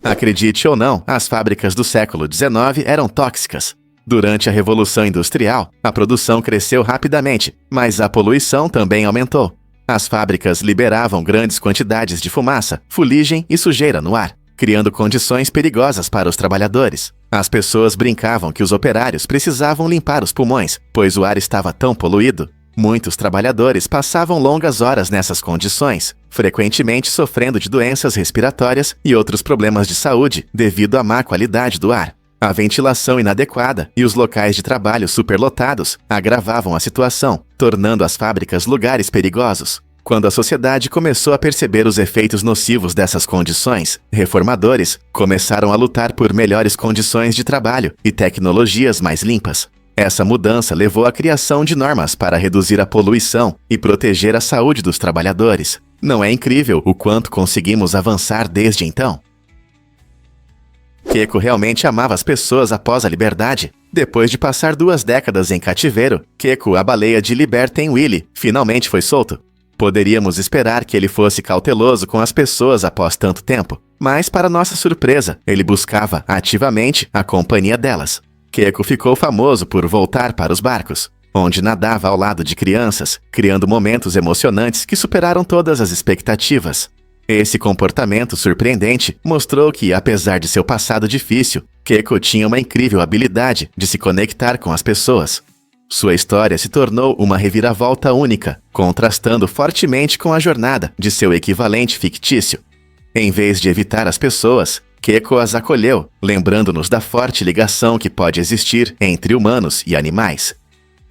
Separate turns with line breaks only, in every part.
Acredite ou não, as fábricas do século XIX eram tóxicas. Durante a Revolução Industrial, a produção cresceu rapidamente, mas a poluição também aumentou. As fábricas liberavam grandes quantidades de fumaça, fuligem e sujeira no ar, criando condições perigosas para os trabalhadores. As pessoas brincavam que os operários precisavam limpar os pulmões, pois o ar estava tão poluído. Muitos trabalhadores passavam longas horas nessas condições, frequentemente sofrendo de doenças respiratórias e outros problemas de saúde devido à má qualidade do ar. A ventilação inadequada e os locais de trabalho superlotados agravavam a situação, tornando as fábricas lugares perigosos. Quando a sociedade começou a perceber os efeitos nocivos dessas condições, reformadores começaram a lutar por melhores condições de trabalho e tecnologias mais limpas. Essa mudança levou à criação de normas para reduzir a poluição e proteger a saúde dos trabalhadores. Não é incrível o quanto conseguimos avançar desde então? Keiko realmente amava as pessoas após a liberdade. Depois de passar 2 décadas em cativeiro, Keiko, a baleia de Liberten Willy, finalmente foi solto. Poderíamos esperar que ele fosse cauteloso com as pessoas após tanto tempo, mas para nossa surpresa, ele buscava ativamente a companhia delas. Keiko ficou famoso por voltar para os barcos, onde nadava ao lado de crianças, criando momentos emocionantes que superaram todas as expectativas. Esse comportamento surpreendente mostrou que, apesar de seu passado difícil, Keiko tinha uma incrível habilidade de se conectar com as pessoas. Sua história se tornou uma reviravolta única, contrastando fortemente com a jornada de seu equivalente fictício. Em vez de evitar as pessoas, Keiko as acolheu, lembrando-nos da forte ligação que pode existir entre humanos e animais.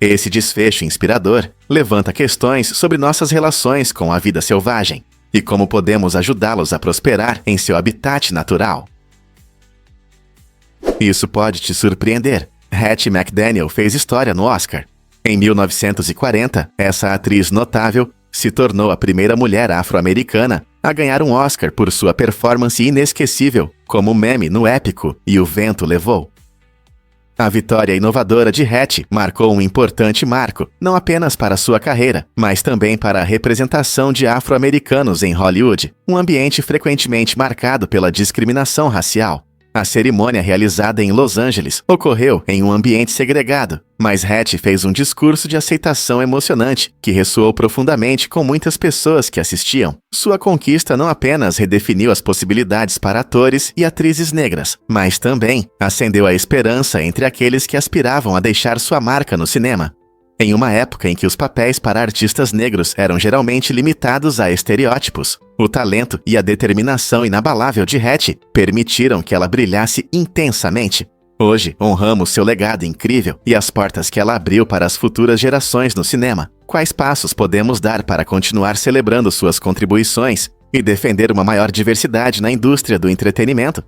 Esse desfecho inspirador levanta questões sobre nossas relações com a vida selvagem e como podemos ajudá-los a prosperar em seu habitat natural. Isso pode te surpreender. Hattie McDaniel fez história no Oscar. Em 1940, essa atriz notável se tornou a primeira mulher afro-americana a ganhar um Oscar por sua performance inesquecível como meme no épico E o Vento Levou. A vitória inovadora de Hattie marcou um importante marco, não apenas para sua carreira, mas também para a representação de afro-americanos em Hollywood, um ambiente frequentemente marcado pela discriminação racial. A cerimônia realizada em Los Angeles ocorreu em um ambiente segregado, mas Hattie fez um discurso de aceitação emocionante que ressoou profundamente com muitas pessoas que assistiam. Sua conquista não apenas redefiniu as possibilidades para atores e atrizes negras, mas também acendeu a esperança entre aqueles que aspiravam a deixar sua marca no cinema. Em uma época em que os papéis para artistas negros eram geralmente limitados a estereótipos, o talento e a determinação inabalável de Hattie permitiram que ela brilhasse intensamente. Hoje, honramos seu legado incrível e as portas que ela abriu para as futuras gerações no cinema. Quais passos podemos dar para continuar celebrando suas contribuições e defender uma maior diversidade na indústria do entretenimento?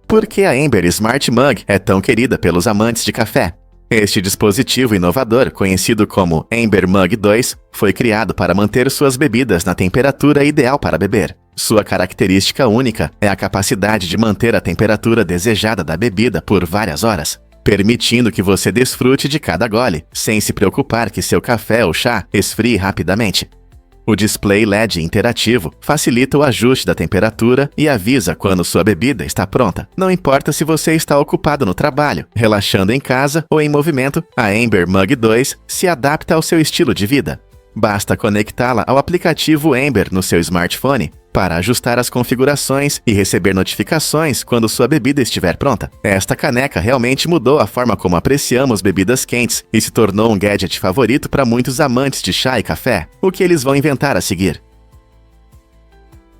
Por que a Amber Smart Mug é tão querida pelos amantes de café? Este dispositivo inovador, conhecido como Amber Mug 2, foi criado para manter suas bebidas na temperatura ideal para beber. Sua característica única é a capacidade de manter a temperatura desejada da bebida por várias horas, permitindo que você desfrute de cada gole, sem se preocupar que seu café ou chá esfrie rapidamente. O display LED interativo facilita o ajuste da temperatura e avisa quando sua bebida está pronta. Não importa se você está ocupado no trabalho, relaxando em casa ou em movimento, a Amber Mug 2 se adapta ao seu estilo de vida. Basta conectá-la ao aplicativo Amber no seu smartphone para ajustar as configurações e receber notificações quando sua bebida estiver pronta. Esta caneca realmente mudou a forma como apreciamos bebidas quentes e se tornou um gadget favorito para muitos amantes de chá e café. O que eles vão inventar a seguir?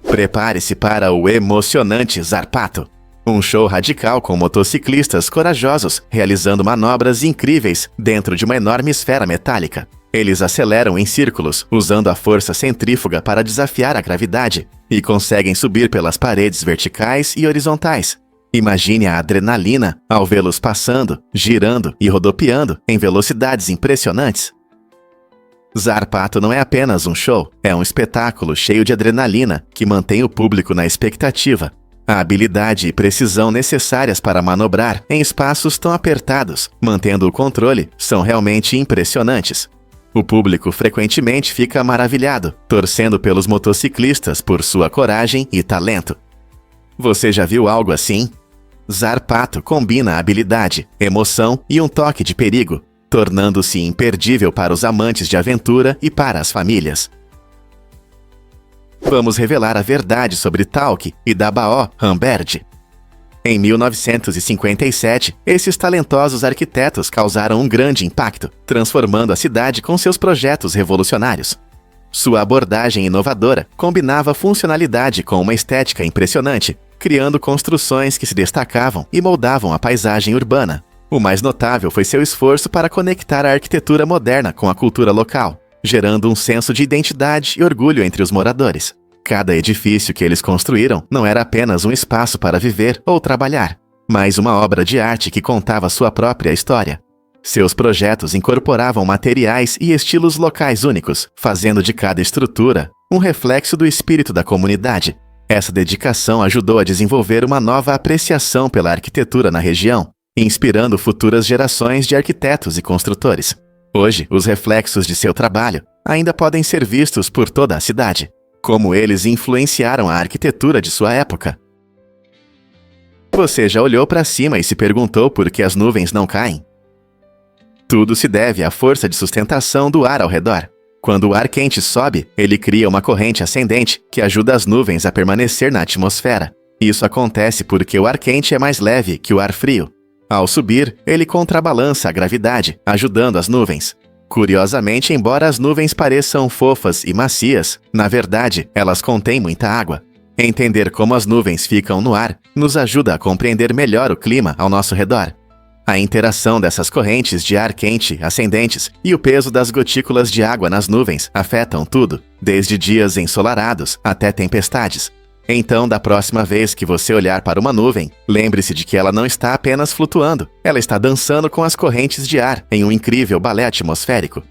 Prepare-se para o emocionante Zarpato. Um show radical com motociclistas corajosos realizando manobras incríveis dentro de uma enorme esfera metálica. Eles aceleram em círculos, usando a força centrífuga para desafiar a gravidade, e conseguem subir pelas paredes verticais e horizontais. Imagine a adrenalina ao vê-los passando, girando e rodopiando em velocidades impressionantes. Zarpato não é apenas um show, é um espetáculo cheio de adrenalina que mantém o público na expectativa. A habilidade e precisão necessárias para manobrar em espaços tão apertados, mantendo o controle, são realmente impressionantes. O público frequentemente fica maravilhado, torcendo pelos motociclistas por sua coragem e talento. Você já viu algo assim? Zarpato combina habilidade, emoção e um toque de perigo, tornando-se imperdível para os amantes de aventura e para as famílias. Vamos revelar a verdade sobre Talc e Dabaó Humberd. Em 1957, esses talentosos arquitetos causaram um grande impacto, transformando a cidade com seus projetos revolucionários. Sua abordagem inovadora combinava funcionalidade com uma estética impressionante, criando construções que se destacavam e moldavam a paisagem urbana. O mais notável foi seu esforço para conectar a arquitetura moderna com a cultura local, gerando um senso de identidade e orgulho entre os moradores. Cada edifício que eles construíram não era apenas um espaço para viver ou trabalhar, mas uma obra de arte que contava sua própria história. Seus projetos incorporavam materiais e estilos locais únicos, fazendo de cada estrutura um reflexo do espírito da comunidade. Essa dedicação ajudou a desenvolver uma nova apreciação pela arquitetura na região, inspirando futuras gerações de arquitetos e construtores. Hoje, os reflexos de seu trabalho ainda podem ser vistos por toda a cidade. Como eles influenciaram a arquitetura de sua época. Você já olhou para cima e se perguntou por que as nuvens não caem? Tudo se deve à força de sustentação do ar ao redor. Quando o ar quente sobe, ele cria uma corrente ascendente que ajuda as nuvens a permanecer na atmosfera. Isso acontece porque o ar quente é mais leve que o ar frio. Ao subir, ele contrabalança a gravidade, ajudando as nuvens. Curiosamente, embora as nuvens pareçam fofas e macias, na verdade, elas contêm muita água. Entender como as nuvens ficam no ar nos ajuda a compreender melhor o clima ao nosso redor. A interação dessas correntes de ar quente ascendentes e o peso das gotículas de água nas nuvens afetam tudo, desde dias ensolarados até tempestades. Então, da próxima vez que você olhar para uma nuvem, lembre-se de que ela não está apenas flutuando, ela está dançando com as correntes de ar em um incrível balé atmosférico.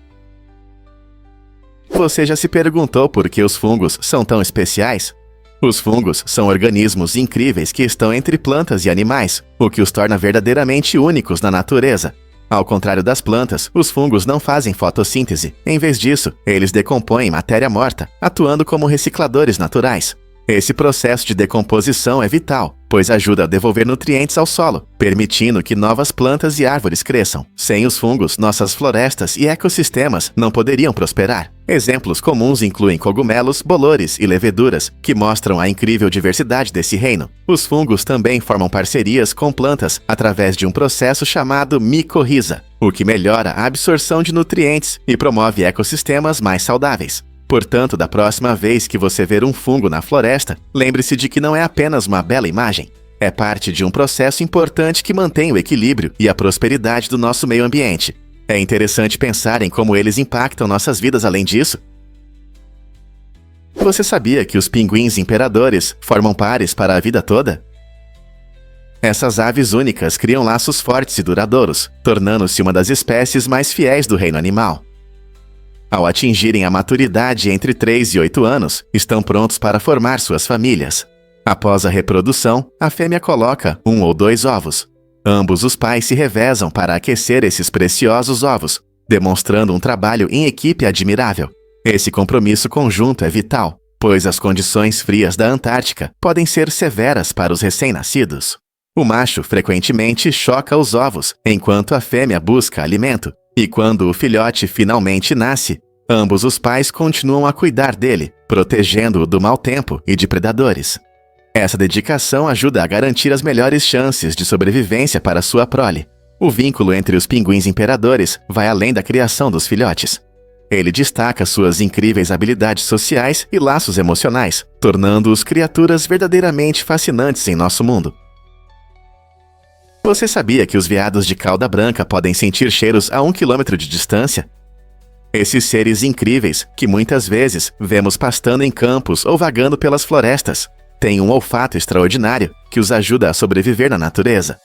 Você já se perguntou por que os fungos são tão especiais? Os fungos são organismos incríveis que estão entre plantas e animais, o que os torna verdadeiramente únicos na natureza. Ao contrário das plantas, os fungos não fazem fotossíntese. Em vez disso, eles decompõem matéria morta, atuando como recicladores naturais. Esse processo de decomposição é vital, pois ajuda a devolver nutrientes ao solo, permitindo que novas plantas e árvores cresçam. Sem os fungos, nossas florestas e ecossistemas não poderiam prosperar. Exemplos comuns incluem cogumelos, bolores e leveduras, que mostram a incrível diversidade desse reino. Os fungos também formam parcerias com plantas através de um processo chamado micorriza, o que melhora a absorção de nutrientes e promove ecossistemas mais saudáveis. Portanto, da próxima vez que você ver um fungo na floresta, lembre-se de que não é apenas uma bela imagem. É parte de um processo importante que mantém o equilíbrio e a prosperidade do nosso meio ambiente. É interessante pensar em como eles impactam nossas vidas além disso. Você sabia que os pinguins imperadores formam pares para a vida toda? Essas aves únicas criam laços fortes e duradouros, tornando-se uma das espécies mais fiéis do reino animal. Ao atingirem a maturidade entre 3 e 8 anos, estão prontos para formar suas famílias. Após a reprodução, a fêmea coloca 1 ou 2 ovos. Ambos os pais se revezam para aquecer esses preciosos ovos, demonstrando um trabalho em equipe admirável. Esse compromisso conjunto é vital, pois as condições frias da Antártica podem ser severas para os recém-nascidos. O macho frequentemente choca os ovos, enquanto a fêmea busca alimento. E quando o filhote finalmente nasce, ambos os pais continuam a cuidar dele, protegendo-o do mau tempo e de predadores. Essa dedicação ajuda a garantir as melhores chances de sobrevivência para sua prole. O vínculo entre os pinguins imperadores vai além da criação dos filhotes. Ele destaca suas incríveis habilidades sociais e laços emocionais, tornando-os criaturas verdadeiramente fascinantes em nosso mundo. Você sabia que os veados de cauda branca podem sentir cheiros a 1 quilômetro de distância? Esses seres incríveis, que muitas vezes vemos pastando em campos ou vagando pelas florestas, têm um olfato extraordinário que os ajuda a sobreviver na natureza.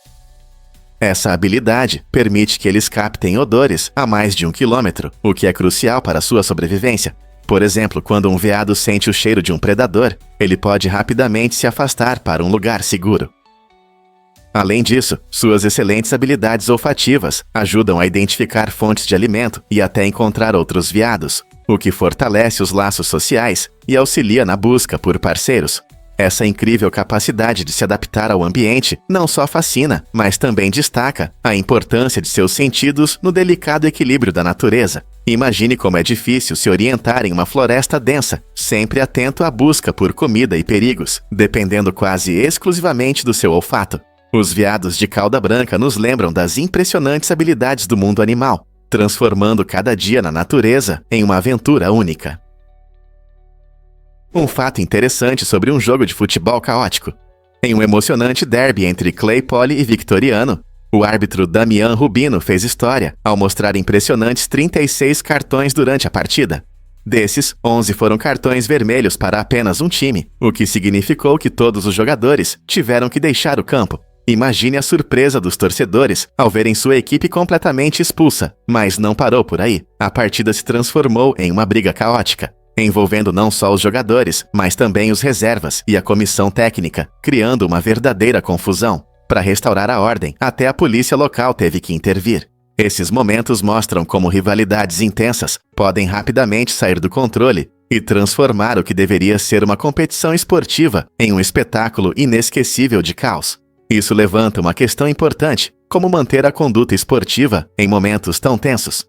Essa habilidade permite que eles captem odores a mais de 1 quilômetro, o que é crucial para sua sobrevivência. Por exemplo, quando um veado sente o cheiro de um predador, ele pode rapidamente se afastar para um lugar seguro. Além disso, suas excelentes habilidades olfativas ajudam a identificar fontes de alimento e até encontrar outros veados, o que fortalece os laços sociais e auxilia na busca por parceiros. Essa incrível capacidade de se adaptar ao ambiente não só fascina, mas também destaca a importância de seus sentidos no delicado equilíbrio da natureza. Imagine como é difícil se orientar em uma floresta densa, sempre atento à busca por comida e perigos, dependendo quase exclusivamente do seu olfato. Os veados de cauda branca nos lembram das impressionantes habilidades do mundo animal, transformando cada dia na natureza em uma aventura única. Um fato interessante sobre um jogo de futebol caótico. Em um emocionante derby entre Claypole e Victoriano, o árbitro Damian Rubino fez história ao mostrar impressionantes 36 cartões durante a partida. Desses, 11 foram cartões vermelhos para apenas um time, o que significou que todos os jogadores tiveram que deixar o campo. Imagine a surpresa dos torcedores ao verem sua equipe completamente expulsa, mas não parou por aí. A partida se transformou em uma briga caótica, envolvendo não só os jogadores, mas também os reservas e a comissão técnica, criando uma verdadeira confusão. Para restaurar a ordem, até a polícia local teve que intervir. Esses momentos mostram como rivalidades intensas podem rapidamente sair do controle e transformar o que deveria ser uma competição esportiva em um espetáculo inesquecível de caos. Isso levanta uma questão importante: como manter a conduta esportiva em momentos tão tensos?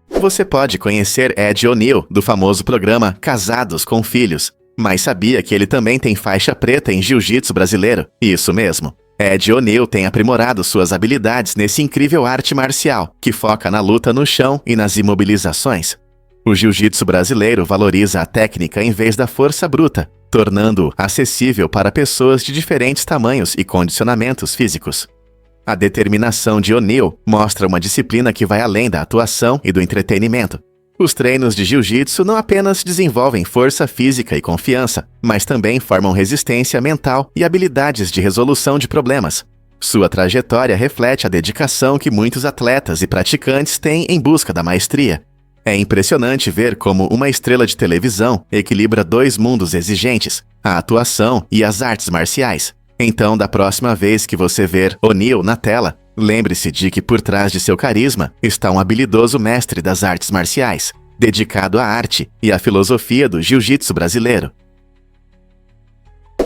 Você pode conhecer Ed O'Neill, do famoso programa Casados com Filhos, mas sabia que ele também tem faixa preta em jiu-jitsu brasileiro? Isso mesmo. Ed O'Neill tem aprimorado suas habilidades nesse incrível arte marcial, que foca na luta no chão e nas imobilizações. O jiu-jitsu brasileiro valoriza a técnica em vez da força bruta, tornando-o acessível para pessoas de diferentes tamanhos e condicionamentos físicos. A determinação de O'Neill mostra uma disciplina que vai além da atuação e do entretenimento. Os treinos de jiu-jitsu não apenas desenvolvem força física e confiança, mas também formam resistência mental e habilidades de resolução de problemas. Sua trajetória reflete a dedicação que muitos atletas e praticantes têm em busca da maestria. É impressionante ver como uma estrela de televisão equilibra dois mundos exigentes, a atuação e as artes marciais. Então, da próxima vez que você ver O'Neill na tela, lembre-se de que por trás de seu carisma está um habilidoso mestre das artes marciais, dedicado à arte e à filosofia do jiu-jitsu brasileiro.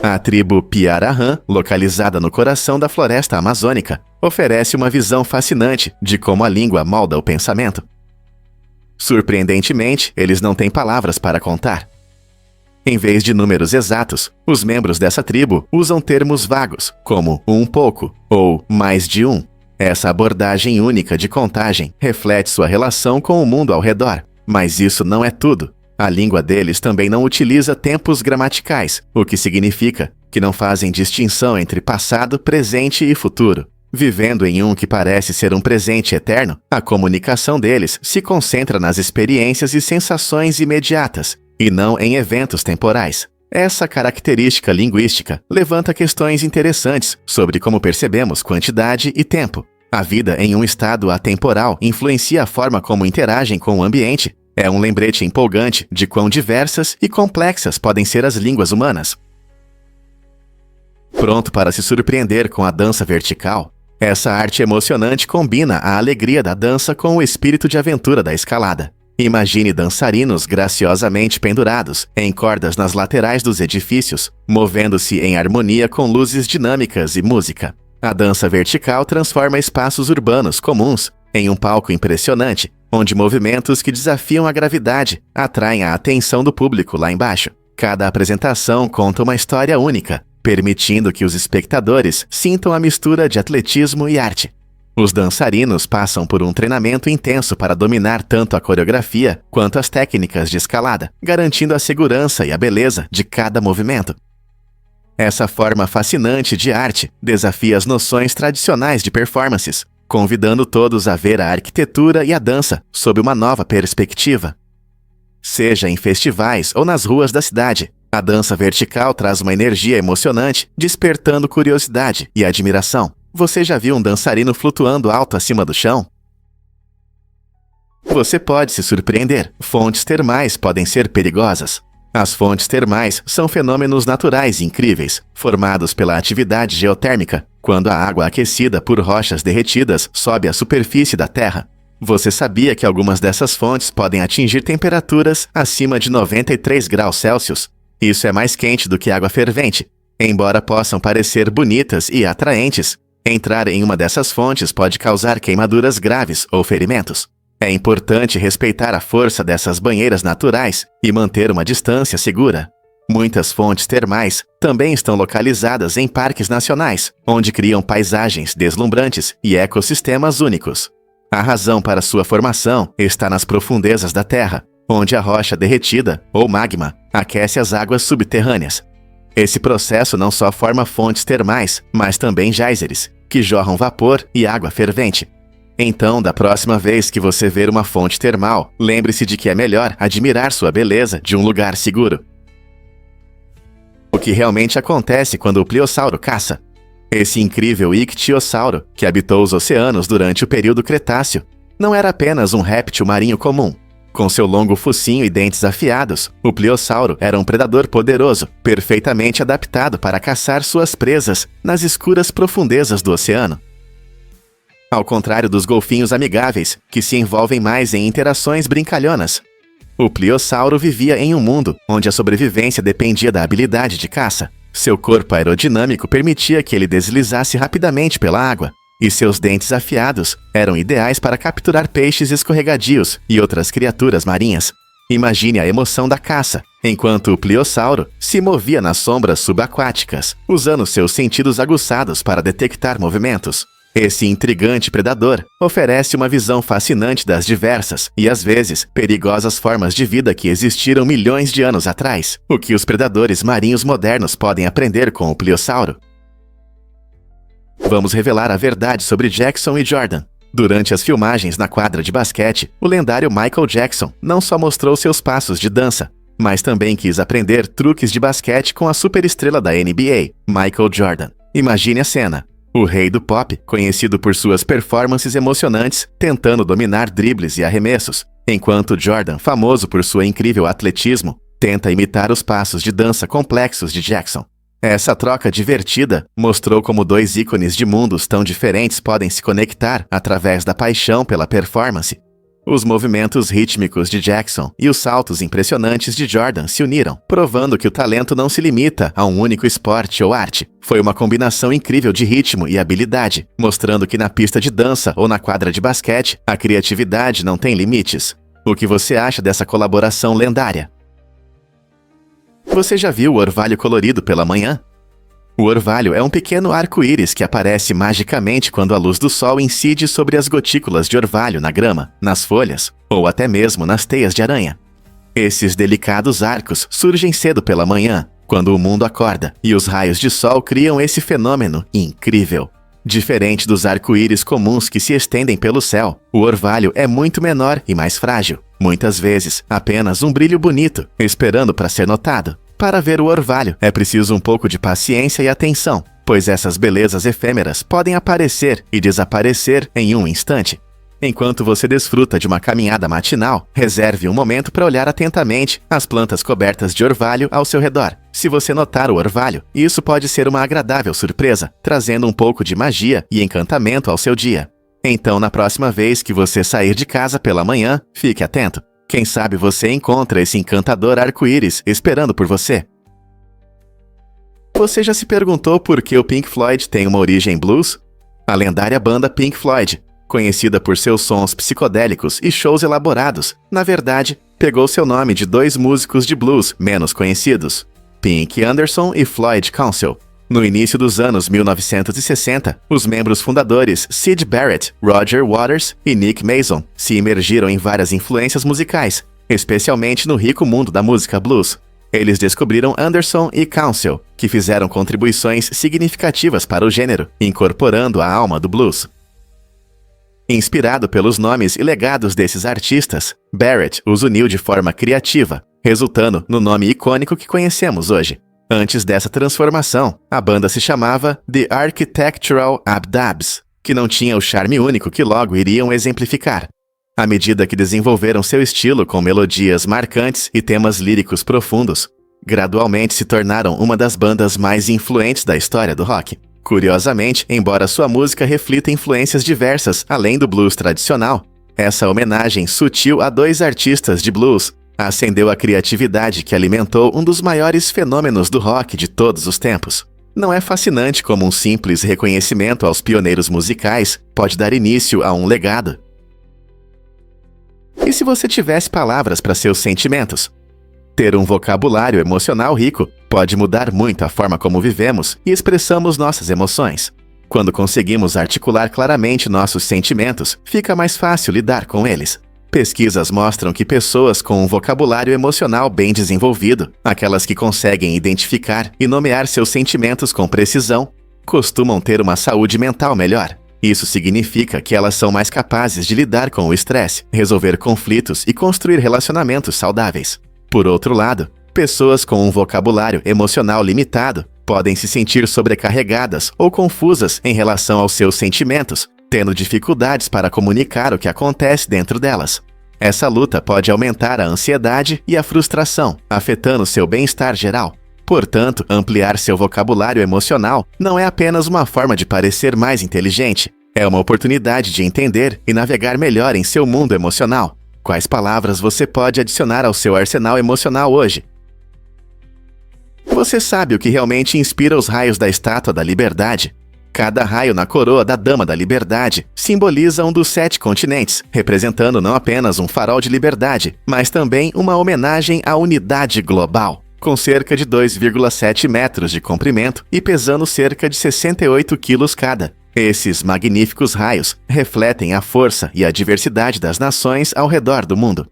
A tribo Piarahan, localizada no coração da floresta amazônica, oferece uma visão fascinante de como a língua molda o pensamento. Surpreendentemente, eles não têm palavras para contar. Em vez de números exatos, os membros dessa tribo usam termos vagos, como um pouco ou mais de um. Essa abordagem única de contagem reflete sua relação com o mundo ao redor. Mas isso não é tudo. A língua deles também não utiliza tempos gramaticais, o que significa que não fazem distinção entre passado, presente e futuro. Vivendo em um que parece ser um presente eterno, a comunicação deles se concentra nas experiências e sensações imediatas, e não em eventos temporais. Essa característica linguística levanta questões interessantes sobre como percebemos quantidade e tempo. A vida em um estado atemporal influencia a forma como interagem com o ambiente. É um lembrete empolgante de quão diversas e complexas podem ser as línguas humanas. Pronto para se surpreender com a dança vertical? Essa arte emocionante combina a alegria da dança com o espírito de aventura da escalada. Imagine dançarinos graciosamente pendurados em cordas nas laterais dos edifícios, movendo-se em harmonia com luzes dinâmicas e música. A dança vertical transforma espaços urbanos comuns em um palco impressionante, onde movimentos que desafiam a gravidade atraem a atenção do público lá embaixo. Cada apresentação conta uma história única, permitindo que os espectadores sintam a mistura de atletismo e arte. Os dançarinos passam por um treinamento intenso para dominar tanto a coreografia quanto as técnicas de escalada, garantindo a segurança e a beleza de cada movimento. Essa forma fascinante de arte desafia as noções tradicionais de performances, convidando todos a ver a arquitetura e a dança sob uma nova perspectiva. Seja em festivais ou nas ruas da cidade, a dança vertical traz uma energia emocionante, despertando curiosidade e admiração. Você já viu um dançarino flutuando alto acima do chão? Você pode se surpreender. Fontes termais podem ser perigosas. As fontes termais são fenômenos naturais incríveis, formados pela atividade geotérmica, quando a água aquecida por rochas derretidas sobe à superfície da Terra. Você sabia que algumas dessas fontes podem atingir temperaturas acima de 93 graus Celsius? Isso é mais quente do que água fervente. Embora possam parecer bonitas e atraentes, entrar em uma dessas fontes pode causar queimaduras graves ou ferimentos. É importante respeitar a força dessas banheiras naturais e manter uma distância segura. Muitas fontes termais também estão localizadas em parques nacionais, onde criam paisagens deslumbrantes e ecossistemas únicos. A razão para sua formação está nas profundezas da Terra, onde a rocha derretida, ou magma, aquece as águas subterrâneas. Esse processo não só forma fontes termais, mas também geysers, que jorram vapor e água fervente. Então, da próxima vez que você ver uma fonte termal, lembre-se de que é melhor admirar sua beleza de um lugar seguro. O que realmente acontece quando o pliossauro caça? Esse incrível ictiosauro, que habitou os oceanos durante o período Cretáceo, não era apenas um réptil marinho comum. Com seu longo focinho e dentes afiados, o pliossauro era um predador poderoso, perfeitamente adaptado para caçar suas presas nas escuras profundezas do oceano. Ao contrário dos golfinhos amigáveis, que se envolvem mais em interações brincalhonas, o pliossauro vivia em um mundo onde a sobrevivência dependia da habilidade de caça. Seu corpo aerodinâmico permitia que ele deslizasse rapidamente pela água, e seus dentes afiados eram ideais para capturar peixes escorregadios e outras criaturas marinhas. Imagine a emoção da caça, enquanto o pliossauro se movia nas sombras subaquáticas, usando seus sentidos aguçados para detectar movimentos. Esse intrigante predador oferece uma visão fascinante das diversas e, às vezes, perigosas formas de vida que existiram milhões de anos atrás, o que os predadores marinhos modernos podem aprender com o pliossauro. Vamos revelar a verdade sobre Jackson e Jordan. Durante as filmagens na quadra de basquete, o lendário Michael Jackson não só mostrou seus passos de dança, mas também quis aprender truques de basquete com a superestrela da NBA, Michael Jordan. Imagine a cena. O rei do pop, conhecido por suas performances emocionantes, tentando dominar dribles e arremessos, enquanto Jordan, famoso por seu incrível atletismo, tenta imitar os passos de dança complexos de Jackson. Essa troca divertida mostrou como dois ícones de mundos tão diferentes podem se conectar através da paixão pela performance. Os movimentos rítmicos de Jackson e os saltos impressionantes de Jordan se uniram, provando que o talento não se limita a um único esporte ou arte. Foi uma combinação incrível de ritmo e habilidade, mostrando que na pista de dança ou na quadra de basquete, a criatividade não tem limites. O que você acha dessa colaboração lendária? Você já viu o orvalho colorido pela manhã? O orvalho é um pequeno arco-íris que aparece magicamente quando a luz do sol incide sobre as gotículas de orvalho na grama, nas folhas ou até mesmo nas teias de aranha. Esses delicados arcos surgem cedo pela manhã, quando o mundo acorda, e os raios de sol criam esse fenômeno incrível. Diferente dos arco-íris comuns que se estendem pelo céu, o orvalho é muito menor e mais frágil, muitas vezes apenas um brilho bonito, esperando para ser notado. Para ver o orvalho, é preciso um pouco de paciência e atenção, pois essas belezas efêmeras podem aparecer e desaparecer em um instante. Enquanto você desfruta de uma caminhada matinal, reserve um momento para olhar atentamente as plantas cobertas de orvalho ao seu redor. Se você notar o orvalho, isso pode ser uma agradável surpresa, trazendo um pouco de magia e encantamento ao seu dia. Então, na próxima vez que você sair de casa pela manhã, fique atento. Quem sabe você encontra esse encantador arco-íris esperando por você. Você já se perguntou por que o Pink Floyd tem uma origem blues? A lendária banda Pink Floyd, conhecida por seus sons psicodélicos e shows elaborados, na verdade, pegou seu nome de dois músicos de blues menos conhecidos, Pink Anderson e Floyd Council. No início dos anos 1960, os membros fundadores Syd Barrett, Roger Waters e Nick Mason se imergiram em várias influências musicais, especialmente no rico mundo da música blues. Eles descobriram Anderson e Council, que fizeram contribuições significativas para o gênero, incorporando a alma do blues. Inspirado pelos nomes e legados desses artistas, Barrett os uniu de forma criativa, resultando no nome icônico que conhecemos hoje. Antes dessa transformação, a banda se chamava The Architectural Abdabs, que não tinha o charme único que logo iriam exemplificar. À medida que desenvolveram seu estilo com melodias marcantes e temas líricos profundos, gradualmente se tornaram uma das bandas mais influentes da história do rock. Curiosamente, embora sua música reflita influências diversas além do blues tradicional, essa homenagem sutil a dois artistas de blues Acendeu a criatividade que alimentou um dos maiores fenômenos do rock de todos os tempos. Não é fascinante como um simples reconhecimento aos pioneiros musicais pode dar início a um legado? E se você tivesse palavras para seus sentimentos? Ter um vocabulário emocional rico pode mudar muito a forma como vivemos e expressamos nossas emoções. Quando conseguimos articular claramente nossos sentimentos, fica mais fácil lidar com eles. Pesquisas mostram que pessoas com um vocabulário emocional bem desenvolvido, aquelas que conseguem identificar e nomear seus sentimentos com precisão, costumam ter uma saúde mental melhor. Isso significa que elas são mais capazes de lidar com o estresse, resolver conflitos e construir relacionamentos saudáveis. Por outro lado, pessoas com um vocabulário emocional limitado podem se sentir sobrecarregadas ou confusas em relação aos seus sentimentos, tendo dificuldades para comunicar o que acontece dentro delas. Essa luta pode aumentar a ansiedade e a frustração, afetando seu bem-estar geral. Portanto, ampliar seu vocabulário emocional não é apenas uma forma de parecer mais inteligente, é uma oportunidade de entender e navegar melhor em seu mundo emocional. Quais palavras você pode adicionar ao seu arsenal emocional hoje? Você sabe o que realmente inspira os raios da Estátua da Liberdade? Cada raio na coroa da Dama da Liberdade simboliza um dos 7 continentes, representando não apenas um farol de liberdade, mas também uma homenagem à unidade global. Com cerca de 2,7 metros de comprimento e pesando cerca de 68 quilos cada. Esses magníficos raios refletem a força e a diversidade das nações ao redor do mundo.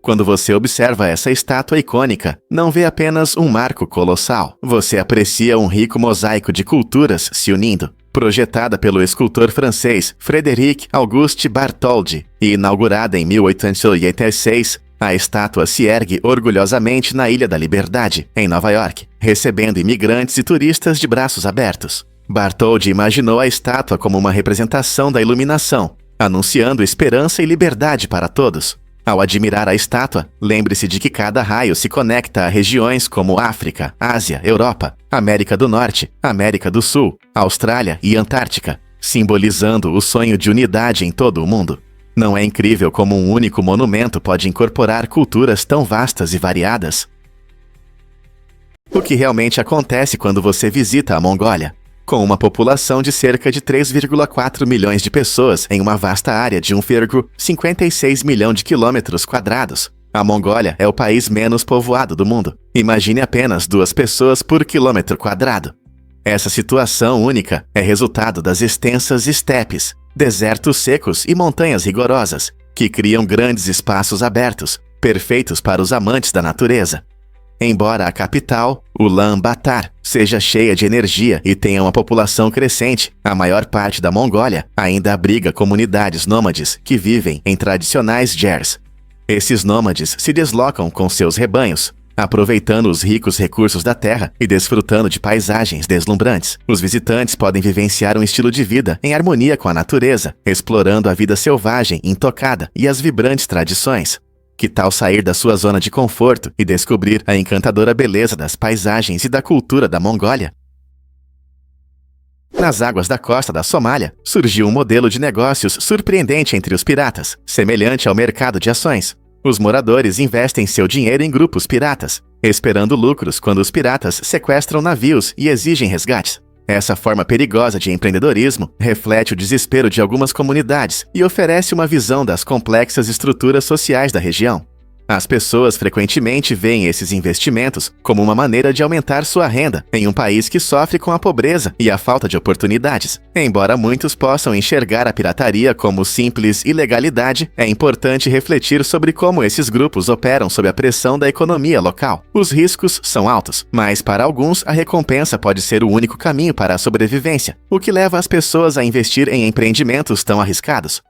Quando você observa essa estátua icônica, não vê apenas um marco colossal. Você aprecia um rico mosaico de culturas se unindo. Projetada pelo escultor francês Frédéric Auguste Bartholdi e inaugurada em 1886, a estátua se ergue orgulhosamente na Ilha da Liberdade, em Nova York, recebendo imigrantes e turistas de braços abertos. Bartholdi imaginou a estátua como uma representação da iluminação, anunciando esperança e liberdade para todos. Ao admirar a estátua, lembre-se de que cada raio se conecta a regiões como África, Ásia, Europa, América do Norte, América do Sul, Austrália e Antártica, simbolizando o sonho de unidade em todo o mundo. Não é incrível como um único monumento pode incorporar culturas tão vastas e variadas? O que realmente acontece quando você visita a Mongólia? Com uma população de cerca de 3,4 milhões de pessoas em uma vasta área de 1,56 milhão de quilômetros quadrados, a Mongólia é o país menos povoado do mundo. Imagine apenas 2 pessoas por quilômetro quadrado. Essa situação única é resultado das extensas estepes, desertos secos e montanhas rigorosas, que criam grandes espaços abertos, perfeitos para os amantes da natureza. Embora a capital, Ulaanbaatar, seja cheia de energia e tenha uma população crescente, a maior parte da Mongólia ainda abriga comunidades nômades que vivem em tradicionais gers. Esses nômades se deslocam com seus rebanhos, aproveitando os ricos recursos da terra e desfrutando de paisagens deslumbrantes. Os visitantes podem vivenciar um estilo de vida em harmonia com a natureza, explorando a vida selvagem intocada e as vibrantes tradições. Que tal sair da sua zona de conforto e descobrir a encantadora beleza das paisagens e da cultura da Mongólia? Nas águas da costa da Somália, surgiu um modelo de negócios surpreendente entre os piratas, semelhante ao mercado de ações. Os moradores investem seu dinheiro em grupos piratas, esperando lucros quando os piratas sequestram navios e exigem resgates. Essa forma perigosa de empreendedorismo reflete o desespero de algumas comunidades e oferece uma visão das complexas estruturas sociais da região. As pessoas frequentemente veem esses investimentos como uma maneira de aumentar sua renda em um país que sofre com a pobreza e a falta de oportunidades. Embora muitos possam enxergar a pirataria como simples ilegalidade, é importante refletir sobre como esses grupos operam sob a pressão da economia local. Os riscos são altos, mas para alguns a recompensa pode ser o único caminho para a sobrevivência, o que leva as pessoas a investir em empreendimentos tão arriscados.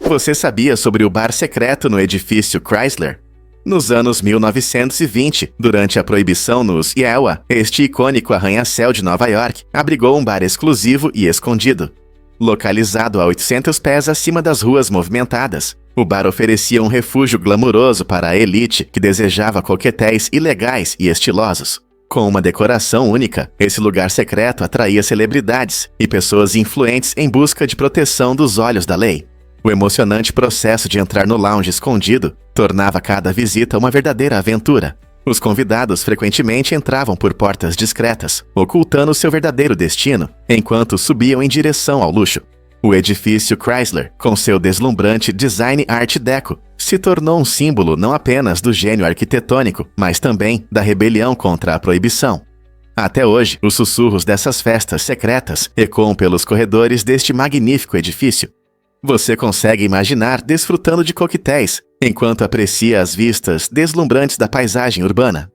Você sabia sobre o bar secreto no edifício Chrysler? Nos anos 1920, durante a proibição nos Iowa, este icônico arranha-céu de Nova York abrigou um bar exclusivo e escondido. Localizado a 800 pés acima das ruas movimentadas, o bar oferecia um refúgio glamuroso para a elite que desejava coquetéis ilegais e estilosos. Com uma decoração única, esse lugar secreto atraía celebridades e pessoas influentes em busca de proteção dos olhos da lei. O emocionante processo de entrar no lounge escondido tornava cada visita uma verdadeira aventura. Os convidados frequentemente entravam por portas discretas, ocultando seu verdadeiro destino, enquanto subiam em direção ao luxo. O edifício Chrysler, com seu deslumbrante design Art Deco, se tornou um símbolo não apenas do gênio arquitetônico, mas também da rebelião contra a proibição. Até hoje, os sussurros dessas festas secretas ecoam pelos corredores deste magnífico edifício. Você consegue imaginar desfrutando de coquetéis, enquanto aprecia as vistas deslumbrantes da paisagem urbana.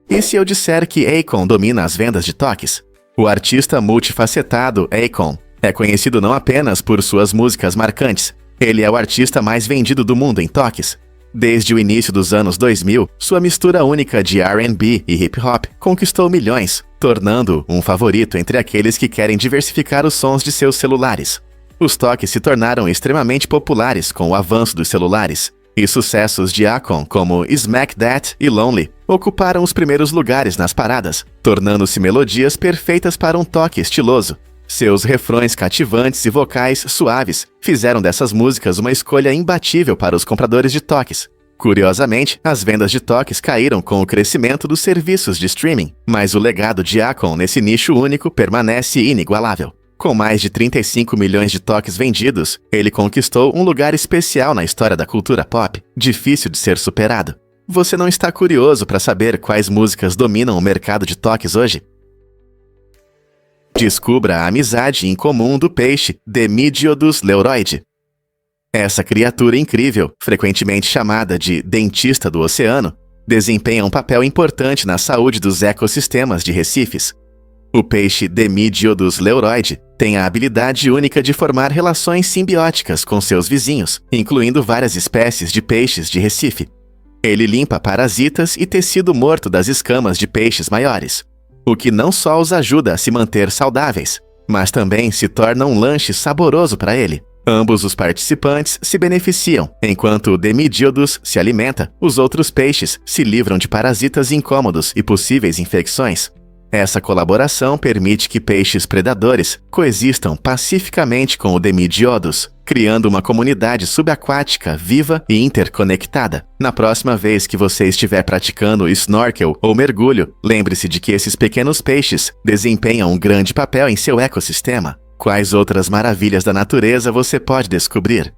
E se eu disser que Akon domina as vendas de toques? O artista multifacetado Akon é conhecido não apenas por suas músicas marcantes, ele é o artista mais vendido do mundo em toques. Desde o início dos anos 2000, sua mistura única de R&B e hip-hop conquistou milhões, tornando-o um favorito entre aqueles que querem diversificar os sons de seus celulares. Os toques se tornaram extremamente populares com o avanço dos celulares, e sucessos de Akon como Smack That e Lonely ocuparam os primeiros lugares nas paradas, tornando-se melodias perfeitas para um toque estiloso. Seus refrões cativantes e vocais suaves fizeram dessas músicas uma escolha imbatível para os compradores de toques. Curiosamente, as vendas de toques caíram com o crescimento dos serviços de streaming, mas o legado de Akon nesse nicho único permanece inigualável. Com mais de 35 milhões de toques vendidos, ele conquistou um lugar especial na história da cultura pop, difícil de ser superado. Você não está curioso para saber quais músicas dominam o mercado de toques hoje? Descubra a amizade incomum do peixe Demidiodos leuroide. Essa criatura incrível, frequentemente chamada de dentista do oceano, desempenha um papel importante na saúde dos ecossistemas de recifes. O peixe Demidiodos leuroide tem a habilidade única de formar relações simbióticas com seus vizinhos, incluindo várias espécies de peixes de recife. Ele limpa parasitas e tecido morto das escamas de peixes maiores, o que não só os ajuda a se manter saudáveis, mas também se torna um lanche saboroso para ele. Ambos os participantes se beneficiam. Enquanto o Demidiodos se alimenta, os outros peixes se livram de parasitas incômodos e possíveis infecções. Essa colaboração permite que peixes predadores coexistam pacificamente com o Demidiodos, criando uma comunidade subaquática viva e interconectada. Na próxima vez que você estiver praticando snorkel ou mergulho, lembre-se de que esses pequenos peixes desempenham um grande papel em seu ecossistema. Quais outras maravilhas da natureza você pode descobrir?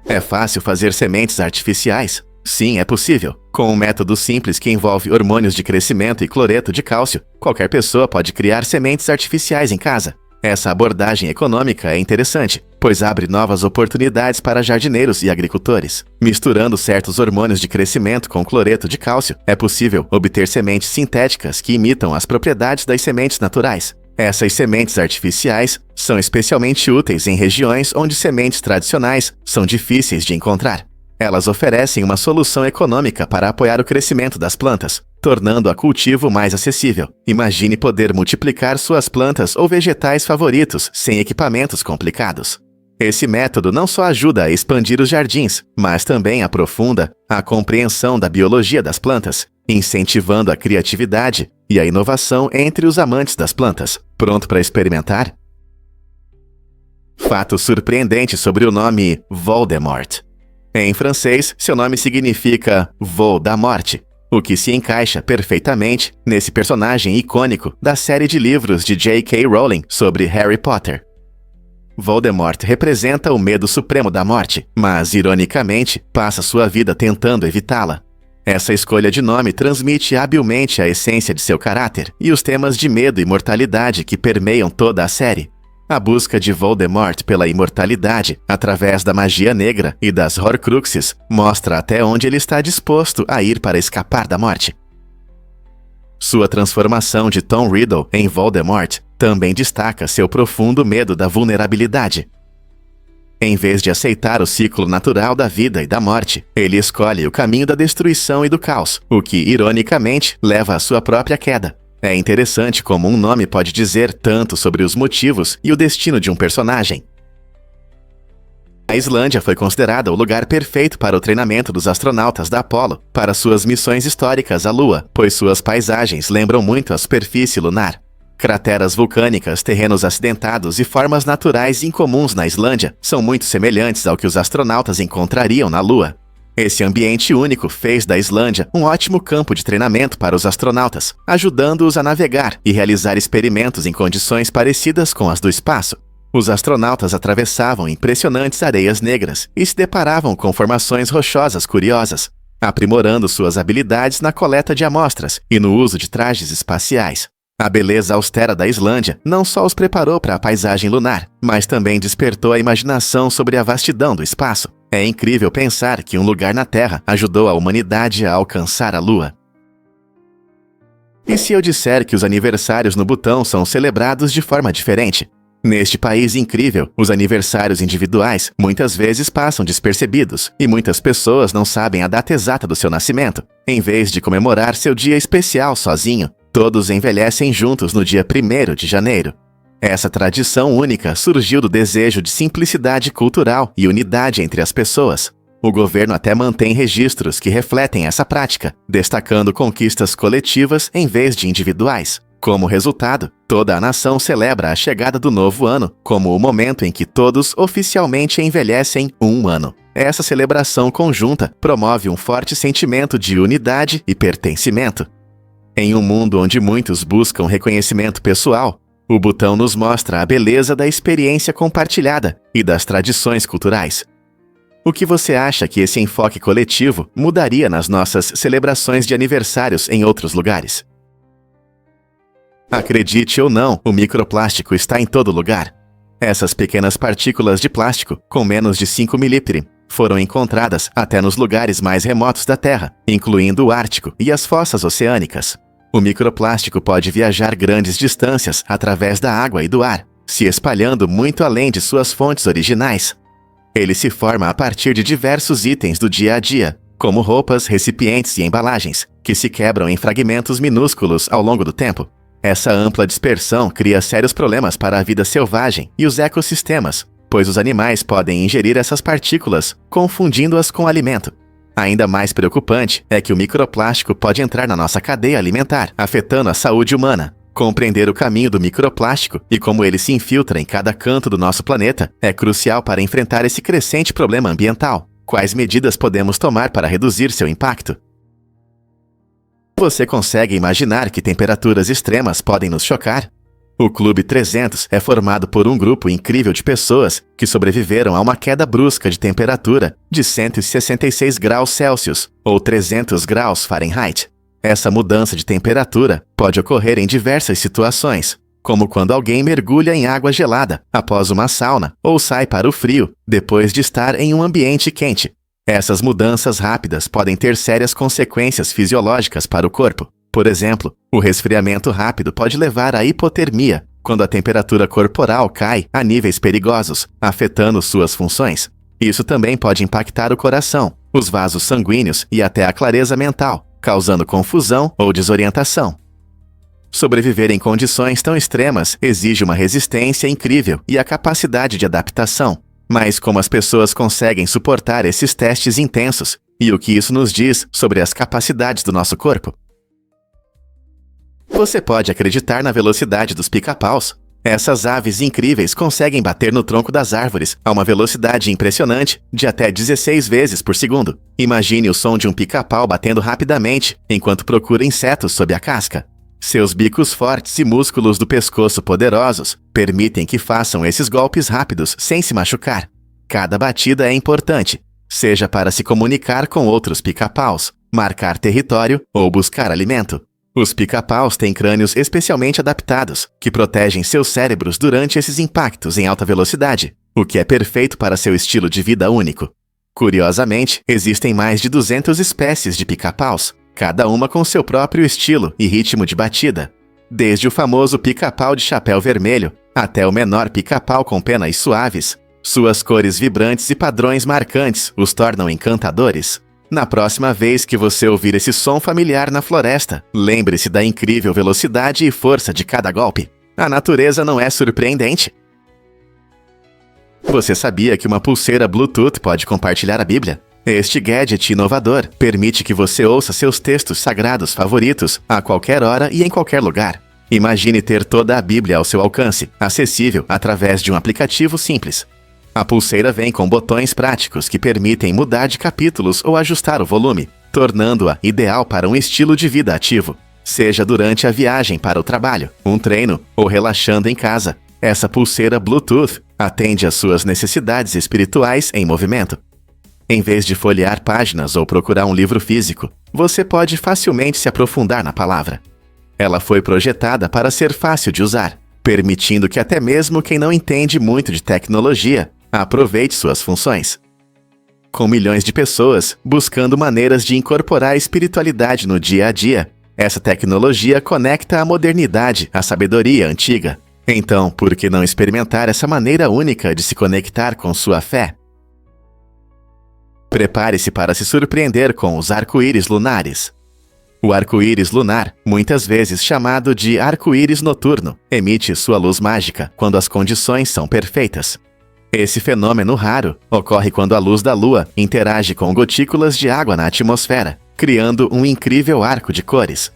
É fácil fazer sementes artificiais? Sim, é possível. Com um método simples que envolve hormônios de crescimento e cloreto de cálcio, qualquer pessoa pode criar sementes artificiais em casa. Essa abordagem econômica é interessante, pois abre novas oportunidades para jardineiros e agricultores. Misturando certos hormônios de crescimento com cloreto de cálcio, é possível obter sementes sintéticas que imitam as propriedades das sementes naturais. Essas sementes artificiais são especialmente úteis em regiões onde sementes tradicionais são difíceis de encontrar. Elas oferecem uma solução econômica para apoiar o crescimento das plantas, tornando a cultivo mais acessível. Imagine poder multiplicar suas plantas ou vegetais favoritos sem equipamentos complicados. Esse método não só ajuda a expandir os jardins, mas também aprofunda a compreensão da biologia das plantas, incentivando a criatividade e a inovação entre os amantes das plantas. Pronto para experimentar? Fato surpreendente sobre o nome Voldemort. Em francês, seu nome significa Voo da Morte, o que se encaixa perfeitamente nesse personagem icônico da série de livros de J.K. Rowling sobre Harry Potter. Voldemort representa o medo supremo da morte, mas, ironicamente, passa sua vida tentando evitá-la. Essa escolha de nome transmite habilmente a essência de seu caráter e os temas de medo e mortalidade que permeiam toda a série. A busca de Voldemort pela imortalidade, através da magia negra e das Horcruxes, mostra até onde ele está disposto a ir para escapar da morte. Sua transformação de Tom Riddle em Voldemort também destaca seu profundo medo da vulnerabilidade. Em vez de aceitar o ciclo natural da vida e da morte, ele escolhe o caminho da destruição e do caos, o que, ironicamente, leva à sua própria queda. É interessante como um nome pode dizer tanto sobre os motivos e o destino de um personagem. A Islândia foi considerada o lugar perfeito para o treinamento dos astronautas da Apollo para suas missões históricas à Lua, pois suas paisagens lembram muito a superfície lunar. Crateras vulcânicas, terrenos acidentados e formas naturais incomuns na Islândia são muito semelhantes ao que os astronautas encontrariam na Lua. Esse ambiente único fez da Islândia um ótimo campo de treinamento para os astronautas, ajudando-os a navegar e realizar experimentos em condições parecidas com as do espaço. Os astronautas atravessavam impressionantes areias negras e se deparavam com formações rochosas curiosas, aprimorando suas habilidades na coleta de amostras e no uso de trajes espaciais. A beleza austera da Islândia não só os preparou para a paisagem lunar, mas também despertou a imaginação sobre a vastidão do espaço. É incrível pensar que um lugar na Terra ajudou a humanidade a alcançar a Lua. E se eu disser que os aniversários no Butão são celebrados de forma diferente? Neste país incrível, os aniversários individuais muitas vezes passam despercebidos e muitas pessoas não sabem a data exata do seu nascimento. Em vez de comemorar seu dia especial sozinho, todos envelhecem juntos no dia 1º de janeiro. Essa tradição única surgiu do desejo de simplicidade cultural e unidade entre as pessoas. O governo até mantém registros que refletem essa prática, destacando conquistas coletivas em vez de individuais. Como resultado, toda a nação celebra a chegada do novo ano como o momento em que todos oficialmente envelhecem um ano. Essa celebração conjunta promove um forte sentimento de unidade e pertencimento. Em um mundo onde muitos buscam reconhecimento pessoal, o Butão nos mostra a beleza da experiência compartilhada e das tradições culturais. O que você acha que esse enfoque coletivo mudaria nas nossas celebrações de aniversários em outros lugares? Acredite ou não, o microplástico está em todo lugar. Essas pequenas partículas de plástico, com menos de 5 milímetros, foram encontradas até nos lugares mais remotos da Terra, incluindo o Ártico e as fossas oceânicas. O microplástico pode viajar grandes distâncias através da água e do ar, se espalhando muito além de suas fontes originais. Ele se forma a partir de diversos itens do dia a dia, como roupas, recipientes e embalagens, que se quebram em fragmentos minúsculos ao longo do tempo. Essa ampla dispersão cria sérios problemas para a vida selvagem e os ecossistemas, pois os animais podem ingerir essas partículas, confundindo-as com alimento. Ainda mais preocupante é que o microplástico pode entrar na nossa cadeia alimentar, afetando a saúde humana. Compreender o caminho do microplástico e como ele se infiltra em cada canto do nosso planeta é crucial para enfrentar esse crescente problema ambiental. Quais medidas podemos tomar para reduzir seu impacto? Você consegue imaginar que temperaturas extremas podem nos chocar? O Clube 300 é formado por um grupo incrível de pessoas que sobreviveram a uma queda brusca de temperatura de 166 graus Celsius, ou 300 graus Fahrenheit. Essa mudança de temperatura pode ocorrer em diversas situações, como quando alguém mergulha em água gelada após uma sauna ou sai para o frio depois de estar em um ambiente quente. Essas mudanças rápidas podem ter sérias consequências fisiológicas para o corpo. Por exemplo, o resfriamento rápido pode levar à hipotermia, quando a temperatura corporal cai a níveis perigosos, afetando suas funções. Isso também pode impactar o coração, os vasos sanguíneos e até a clareza mental, causando confusão ou desorientação. Sobreviver em condições tão extremas exige uma resistência incrível e a capacidade de adaptação. Mas como as pessoas conseguem suportar esses testes intensos e o que isso nos diz sobre as capacidades do nosso corpo? Você pode acreditar na velocidade dos pica-paus. Essas aves incríveis conseguem bater no tronco das árvores a uma velocidade impressionante de até 16 vezes por segundo. Imagine o som de um pica-pau batendo rapidamente enquanto procura insetos sob a casca. Seus bicos fortes e músculos do pescoço poderosos permitem que façam esses golpes rápidos sem se machucar. Cada batida é importante, seja para se comunicar com outros pica-paus, marcar território ou buscar alimento. Os pica-paus têm crânios especialmente adaptados, que protegem seus cérebros durante esses impactos em alta velocidade, o que é perfeito para seu estilo de vida único. Curiosamente, existem mais de 200 espécies de pica-paus, cada uma com seu próprio estilo e ritmo de batida. Desde o famoso pica-pau de chapéu vermelho até o menor pica-pau com penas suaves, suas cores vibrantes e padrões marcantes os tornam encantadores. Na próxima vez que você ouvir esse som familiar na floresta, lembre-se da incrível velocidade e força de cada golpe. A natureza não é surpreendente? Você sabia que uma pulseira Bluetooth pode compartilhar a Bíblia? Este gadget inovador permite que você ouça seus textos sagrados favoritos a qualquer hora e em qualquer lugar. Imagine ter toda a Bíblia ao seu alcance, acessível através de um aplicativo simples. A pulseira vem com botões práticos que permitem mudar de capítulos ou ajustar o volume, tornando-a ideal para um estilo de vida ativo. Seja durante a viagem para o trabalho, um treino ou relaxando em casa, essa pulseira Bluetooth atende às suas necessidades espirituais em movimento. Em vez de folhear páginas ou procurar um livro físico, você pode facilmente se aprofundar na palavra. Ela foi projetada para ser fácil de usar, permitindo que até mesmo quem não entende muito de tecnologia aproveite suas funções. Com milhões de pessoas buscando maneiras de incorporar a espiritualidade no dia a dia, essa tecnologia conecta a modernidade à sabedoria antiga. Então, por que não experimentar essa maneira única de se conectar com sua fé? Prepare-se para se surpreender com os arco-íris lunares. O arco-íris lunar, muitas vezes chamado de arco-íris noturno, emite sua luz mágica quando as condições são perfeitas. Esse fenômeno raro ocorre quando a luz da lua interage com gotículas de água na atmosfera, criando um incrível arco de cores.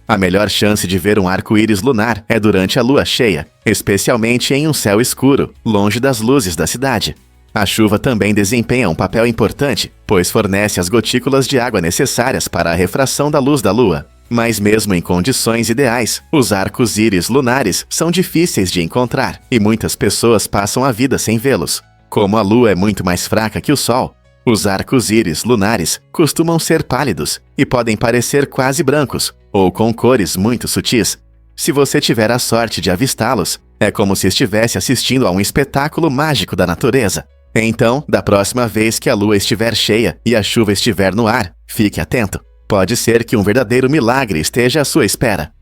A melhor chance de ver um arco-íris lunar é durante a lua cheia, especialmente em um céu escuro, longe das luzes da cidade. A chuva também desempenha um papel importante, pois fornece as gotículas de água necessárias para a refração da luz da lua. Mas mesmo em condições ideais, os arcos-íris lunares são difíceis de encontrar e muitas pessoas passam a vida sem vê-los. Como a lua é muito mais fraca que o sol, os arcos-íris lunares costumam ser pálidos e podem parecer quase brancos ou com cores muito sutis. Se você tiver a sorte de avistá-los, é como se estivesse assistindo a um espetáculo mágico da natureza. Então, da próxima vez que a lua estiver cheia e a chuva estiver no ar, fique atento. Pode ser que um verdadeiro milagre esteja à sua espera.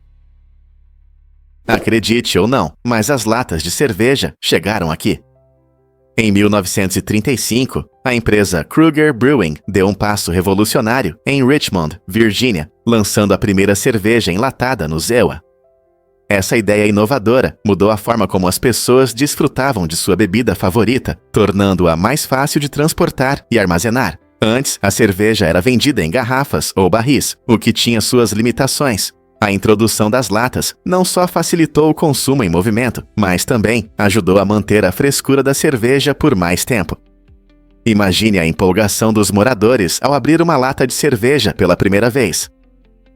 Acredite ou não, mas as latas de cerveja chegaram aqui. Em 1935, a empresa Kruger Brewing deu um passo revolucionário em Richmond, Virgínia, lançando a primeira cerveja enlatada no Zewa. Essa ideia inovadora mudou a forma como as pessoas desfrutavam de sua bebida favorita, tornando-a mais fácil de transportar e armazenar. Antes, a cerveja era vendida em garrafas ou barris, o que tinha suas limitações. A introdução das latas não só facilitou o consumo em movimento, mas também ajudou a manter a frescura da cerveja por mais tempo. Imagine a empolgação dos moradores ao abrir uma lata de cerveja pela primeira vez.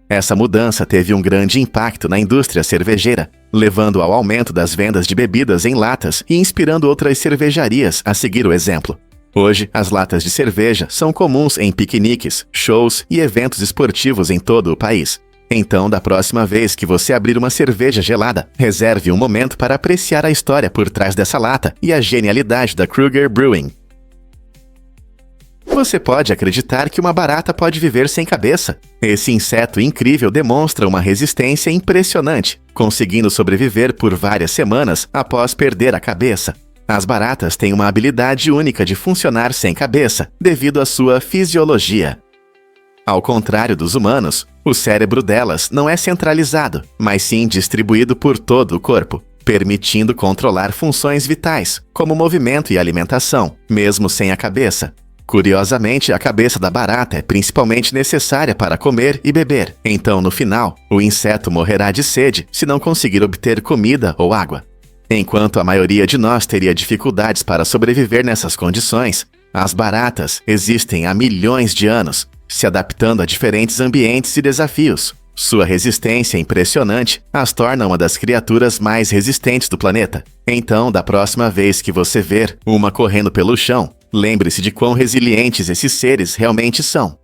Essa mudança teve um grande impacto na indústria cervejeira, levando ao aumento das vendas de bebidas em latas e inspirando outras cervejarias a seguir o exemplo. Hoje, as latas de cerveja são comuns em piqueniques, shows e eventos esportivos em todo o país. Então, da próxima vez que você abrir uma cerveja gelada, reserve um momento para apreciar a história por trás dessa lata e a genialidade da Kruger Brewing. Você pode acreditar que uma barata pode viver sem cabeça. Esse inseto incrível demonstra uma resistência impressionante, conseguindo sobreviver por várias semanas após perder a cabeça. As baratas têm uma habilidade única de funcionar sem cabeça, devido à sua fisiologia. Ao contrário dos humanos, o cérebro delas não é centralizado, mas sim distribuído por todo o corpo, permitindo controlar funções vitais, como movimento e alimentação, mesmo sem a cabeça. Curiosamente, a cabeça da barata é principalmente necessária para comer e beber, então no final, o inseto morrerá de sede se não conseguir obter comida ou água. Enquanto a maioria de nós teria dificuldades para sobreviver nessas condições, as baratas existem há milhões de anos, se adaptando a diferentes ambientes e desafios. Sua resistência impressionante as torna uma das criaturas mais resistentes do planeta. Então, da próxima vez que você ver uma correndo pelo chão, lembre-se de quão resilientes esses seres realmente são.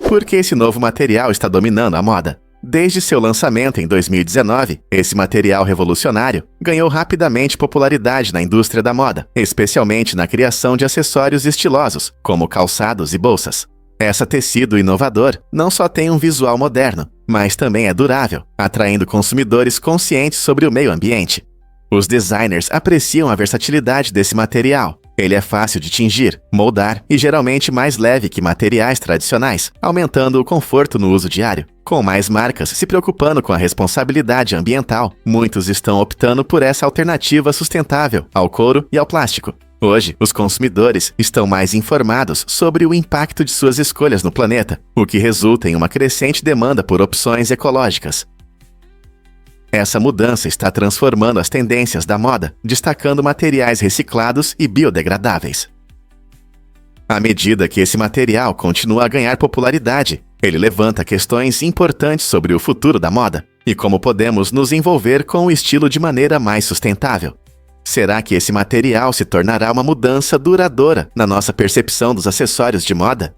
Por que esse novo material está dominando a moda? Desde seu lançamento em 2019, esse material revolucionário ganhou rapidamente popularidade na indústria da moda, especialmente na criação de acessórios estilosos, como calçados e bolsas. Esse tecido inovador não só tem um visual moderno, mas também é durável, atraindo consumidores conscientes sobre o meio ambiente. Os designers apreciam a versatilidade desse material. Ele é fácil de tingir, moldar e geralmente mais leve que materiais tradicionais, aumentando o conforto no uso diário. Com mais marcas se preocupando com a responsabilidade ambiental, muitos estão optando por essa alternativa sustentável ao couro e ao plástico. Hoje, os consumidores estão mais informados sobre o impacto de suas escolhas no planeta, o que resulta em uma crescente demanda por opções ecológicas. Essa mudança está transformando as tendências da moda, destacando materiais reciclados e biodegradáveis. À medida que esse material continua a ganhar popularidade, ele levanta questões importantes sobre o futuro da moda e como podemos nos envolver com o estilo de maneira mais sustentável. Será que esse material se tornará uma mudança duradoura na nossa percepção dos acessórios de moda?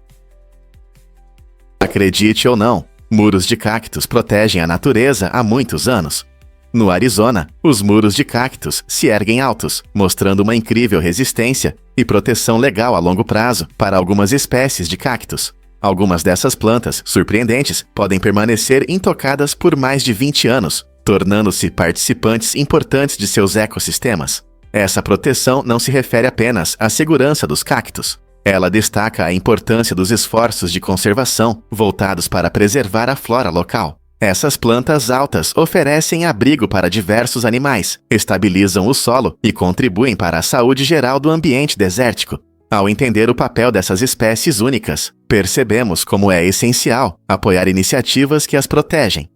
Acredite ou não, muros de cactos protegem a natureza há muitos anos. No Arizona, os muros de cactos se erguem altos, mostrando uma incrível resistência e proteção legal a longo prazo para algumas espécies de cactos. Algumas dessas plantas, surpreendentes, podem permanecer intocadas por mais de 20 anos, tornando-se participantes importantes de seus ecossistemas. Essa proteção não se refere apenas à segurança dos cactos. Ela destaca a importância dos esforços de conservação voltados para preservar a flora local. Essas plantas altas oferecem abrigo para diversos animais, estabilizam o solo e contribuem para a saúde geral do ambiente desértico. Ao entender o papel dessas espécies únicas, percebemos como é essencial apoiar iniciativas que as protegem.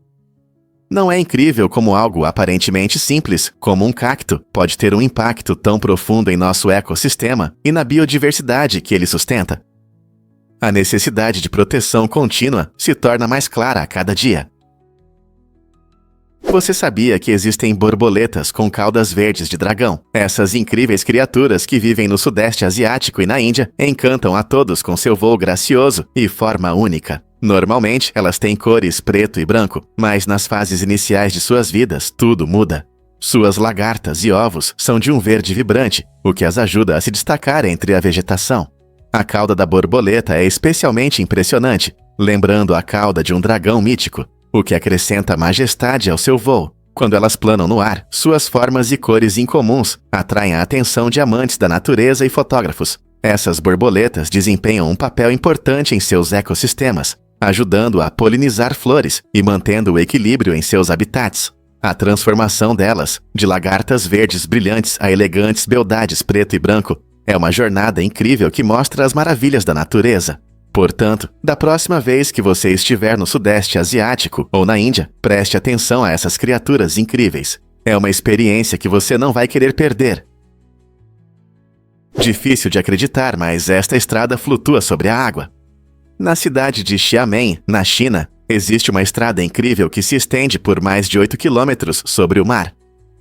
Não é incrível como algo aparentemente simples, como um cacto, pode ter um impacto tão profundo em nosso ecossistema e na biodiversidade que ele sustenta? A necessidade de proteção contínua se torna mais clara a cada dia. Você sabia que existem borboletas com caudas verdes de dragão? Essas incríveis criaturas que vivem no Sudeste Asiático e na Índia encantam a todos com seu voo gracioso e forma única. Normalmente, elas têm cores preto e branco, mas nas fases iniciais de suas vidas, tudo muda. Suas lagartas e ovos são de um verde vibrante, o que as ajuda a se destacar entre a vegetação. A cauda da borboleta é especialmente impressionante, lembrando a cauda de um dragão mítico, o que acrescenta majestade ao seu voo. Quando elas planam no ar, suas formas e cores incomuns atraem a atenção de amantes da natureza e fotógrafos. Essas borboletas desempenham um papel importante em seus ecossistemas, ajudando a polinizar flores e mantendo o equilíbrio em seus habitats. A transformação delas, de lagartas verdes brilhantes a elegantes beldades preto e branco, é uma jornada incrível que mostra as maravilhas da natureza. Portanto, da próxima vez que você estiver no Sudeste Asiático ou na Índia, preste atenção a essas criaturas incríveis. É uma experiência que você não vai querer perder. Difícil de acreditar, mas esta estrada flutua sobre a água. Na cidade de Xiamen, na China, existe uma estrada incrível que se estende por mais de 8 quilômetros sobre o mar.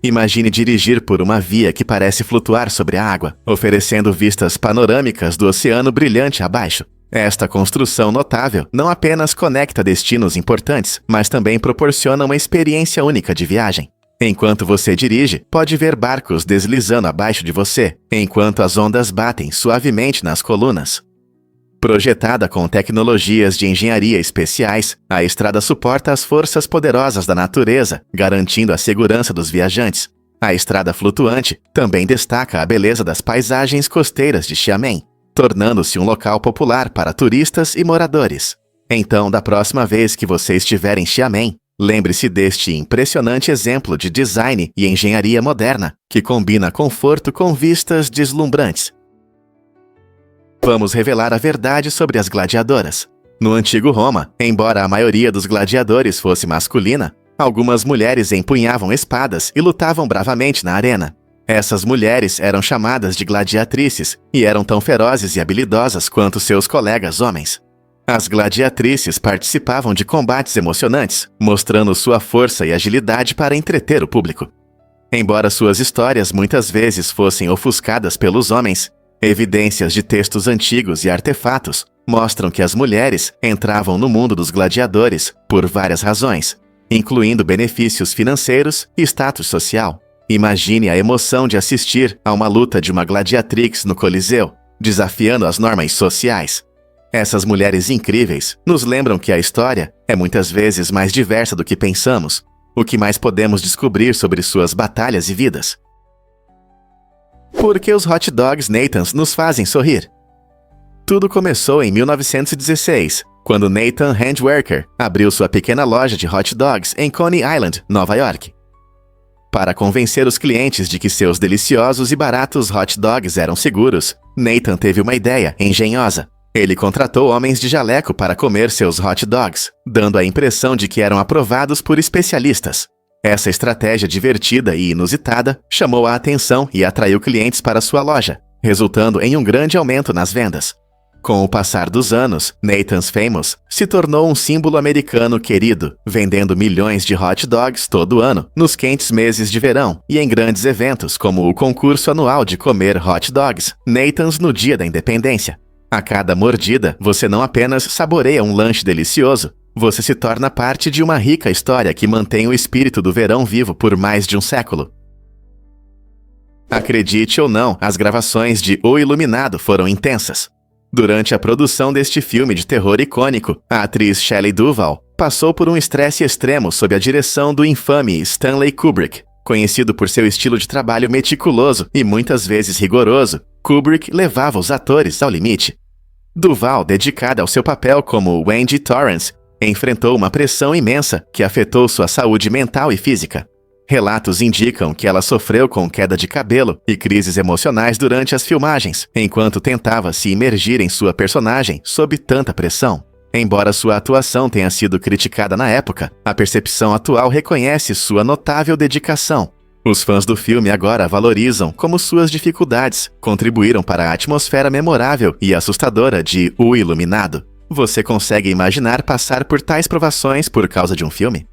Imagine dirigir por uma via que parece flutuar sobre a água, oferecendo vistas panorâmicas do oceano brilhante abaixo. Esta construção notável não apenas conecta destinos importantes, mas também proporciona uma experiência única de viagem. Enquanto você dirige, pode ver barcos deslizando abaixo de você, enquanto as ondas batem suavemente nas colunas. Projetada com tecnologias de engenharia especiais, a estrada suporta as forças poderosas da natureza, garantindo a segurança dos viajantes. A estrada flutuante também destaca a beleza das paisagens costeiras de Xiamen, tornando-se um local popular para turistas e moradores. Então, da próxima vez que você estiver em Xiamen, lembre-se deste impressionante exemplo de design e engenharia moderna, que combina conforto com vistas deslumbrantes. Vamos revelar a verdade sobre as gladiadoras. No antigo Roma, embora a maioria dos gladiadores fosse masculina, algumas mulheres empunhavam espadas e lutavam bravamente na arena. Essas mulheres eram chamadas de gladiatrices e eram tão ferozes e habilidosas quanto seus colegas homens. As gladiatrices participavam de combates emocionantes, mostrando sua força e agilidade para entreter o público. Embora suas histórias muitas vezes fossem ofuscadas pelos homens, evidências de textos antigos e artefatos mostram que as mulheres entravam no mundo dos gladiadores por várias razões, incluindo benefícios financeiros e status social. Imagine a emoção de assistir a uma luta de uma gladiatrix no Coliseu, desafiando as normas sociais. Essas mulheres incríveis nos lembram que a história é muitas vezes mais diversa do que pensamos, o que mais podemos descobrir sobre suas batalhas e vidas. Por que os hot dogs Nathans nos fazem sorrir? Tudo começou em 1916, quando Nathan Handwerker abriu sua pequena loja de hot dogs em Coney Island, Nova York. Para convencer os clientes de que seus deliciosos e baratos hot dogs eram seguros, Nathan teve uma ideia engenhosa. Ele contratou homens de jaleco para comer seus hot dogs, dando a impressão de que eram aprovados por especialistas. Essa estratégia divertida e inusitada chamou a atenção e atraiu clientes para sua loja, resultando em um grande aumento nas vendas. Com o passar dos anos, Nathan's Famous se tornou um símbolo americano querido, vendendo milhões de hot dogs todo ano, nos quentes meses de verão e em grandes eventos como o concurso anual de comer hot dogs, Nathan's no Dia da Independência. A cada mordida, você não apenas saboreia um lanche delicioso, você se torna parte de uma rica história que mantém o espírito do verão vivo por mais de um século. Acredite ou não, as gravações de O Iluminado foram intensas. Durante a produção deste filme de terror icônico, a atriz Shelley Duvall passou por um estresse extremo sob a direção do infame Stanley Kubrick. Conhecido por seu estilo de trabalho meticuloso e muitas vezes rigoroso, Kubrick levava os atores ao limite. Duvall, dedicada ao seu papel como Wendy Torrance, enfrentou uma pressão imensa que afetou sua saúde mental e física. Relatos indicam que ela sofreu com queda de cabelo e crises emocionais durante as filmagens, enquanto tentava se imergir em sua personagem sob tanta pressão. Embora sua atuação tenha sido criticada na época, a percepção atual reconhece sua notável dedicação. Os fãs do filme agora valorizam como suas dificuldades contribuíram para a atmosfera memorável e assustadora de O Iluminado. Você consegue imaginar passar por tais provações por causa de um filme?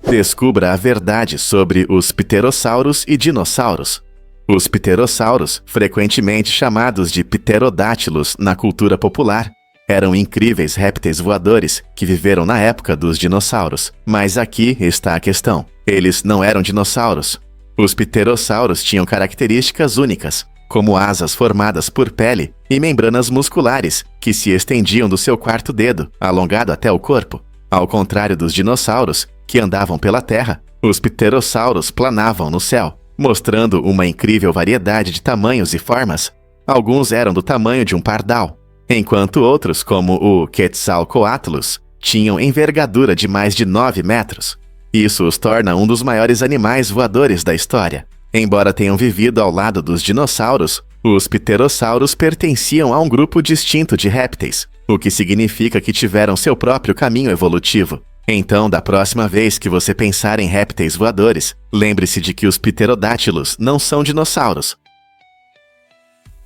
Descubra a verdade sobre os pterossauros e dinossauros. Os pterossauros, frequentemente chamados de pterodátilos na cultura popular, eram incríveis répteis voadores que viveram na época dos dinossauros. Mas aqui está a questão. Eles não eram dinossauros. Os pterossauros tinham características únicas, como asas formadas por pele e membranas musculares que se estendiam do seu quarto dedo, alongado até o corpo. Ao contrário dos dinossauros, que andavam pela terra, os pterossauros planavam no céu, mostrando uma incrível variedade de tamanhos e formas. Alguns eram do tamanho de um pardal, enquanto outros, como o Quetzalcoatlus, tinham envergadura de mais de 9 metros. Isso os torna um dos maiores animais voadores da história. Embora tenham vivido ao lado dos dinossauros, os pterossauros pertenciam a um grupo distinto de répteis, o que significa que tiveram seu próprio caminho evolutivo. Então, da próxima vez que você pensar em répteis voadores, lembre-se de que os pterodátilos não são dinossauros.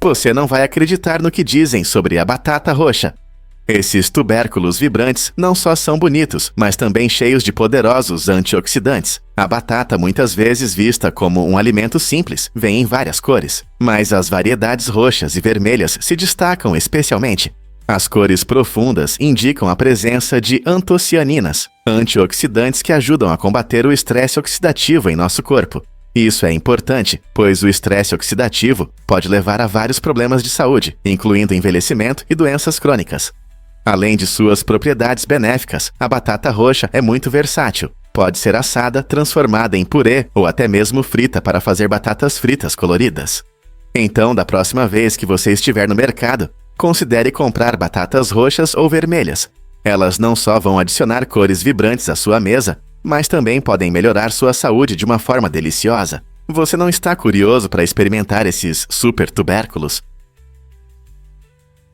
Você não vai acreditar no que dizem sobre a batata roxa. Esses tubérculos vibrantes não só são bonitos, mas também cheios de poderosos antioxidantes. A batata, muitas vezes vista como um alimento simples, vem em várias cores, mas as variedades roxas e vermelhas se destacam especialmente. As cores profundas indicam a presença de antocianinas, antioxidantes que ajudam a combater o estresse oxidativo em nosso corpo. Isso é importante, pois o estresse oxidativo pode levar a vários problemas de saúde, incluindo envelhecimento e doenças crônicas. Além de suas propriedades benéficas, a batata roxa é muito versátil. Pode ser assada, transformada em purê ou até mesmo frita para fazer batatas fritas coloridas. Então, da próxima vez que você estiver no mercado, considere comprar batatas roxas ou vermelhas. Elas não só vão adicionar cores vibrantes à sua mesa, mas também podem melhorar sua saúde de uma forma deliciosa. Você não está curioso para experimentar esses super tubérculos?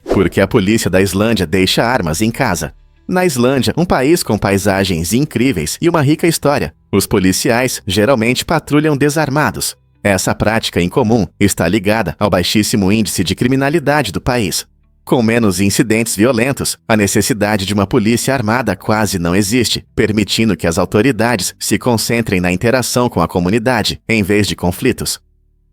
Porque a polícia da Islândia deixa armas em casa. Na Islândia, um país com paisagens incríveis e uma rica história, os policiais geralmente patrulham desarmados. Essa prática incomum está ligada ao baixíssimo índice de criminalidade do país. Com menos incidentes violentos, a necessidade de uma polícia armada quase não existe, permitindo que as autoridades se concentrem na interação com a comunidade, em vez de conflitos.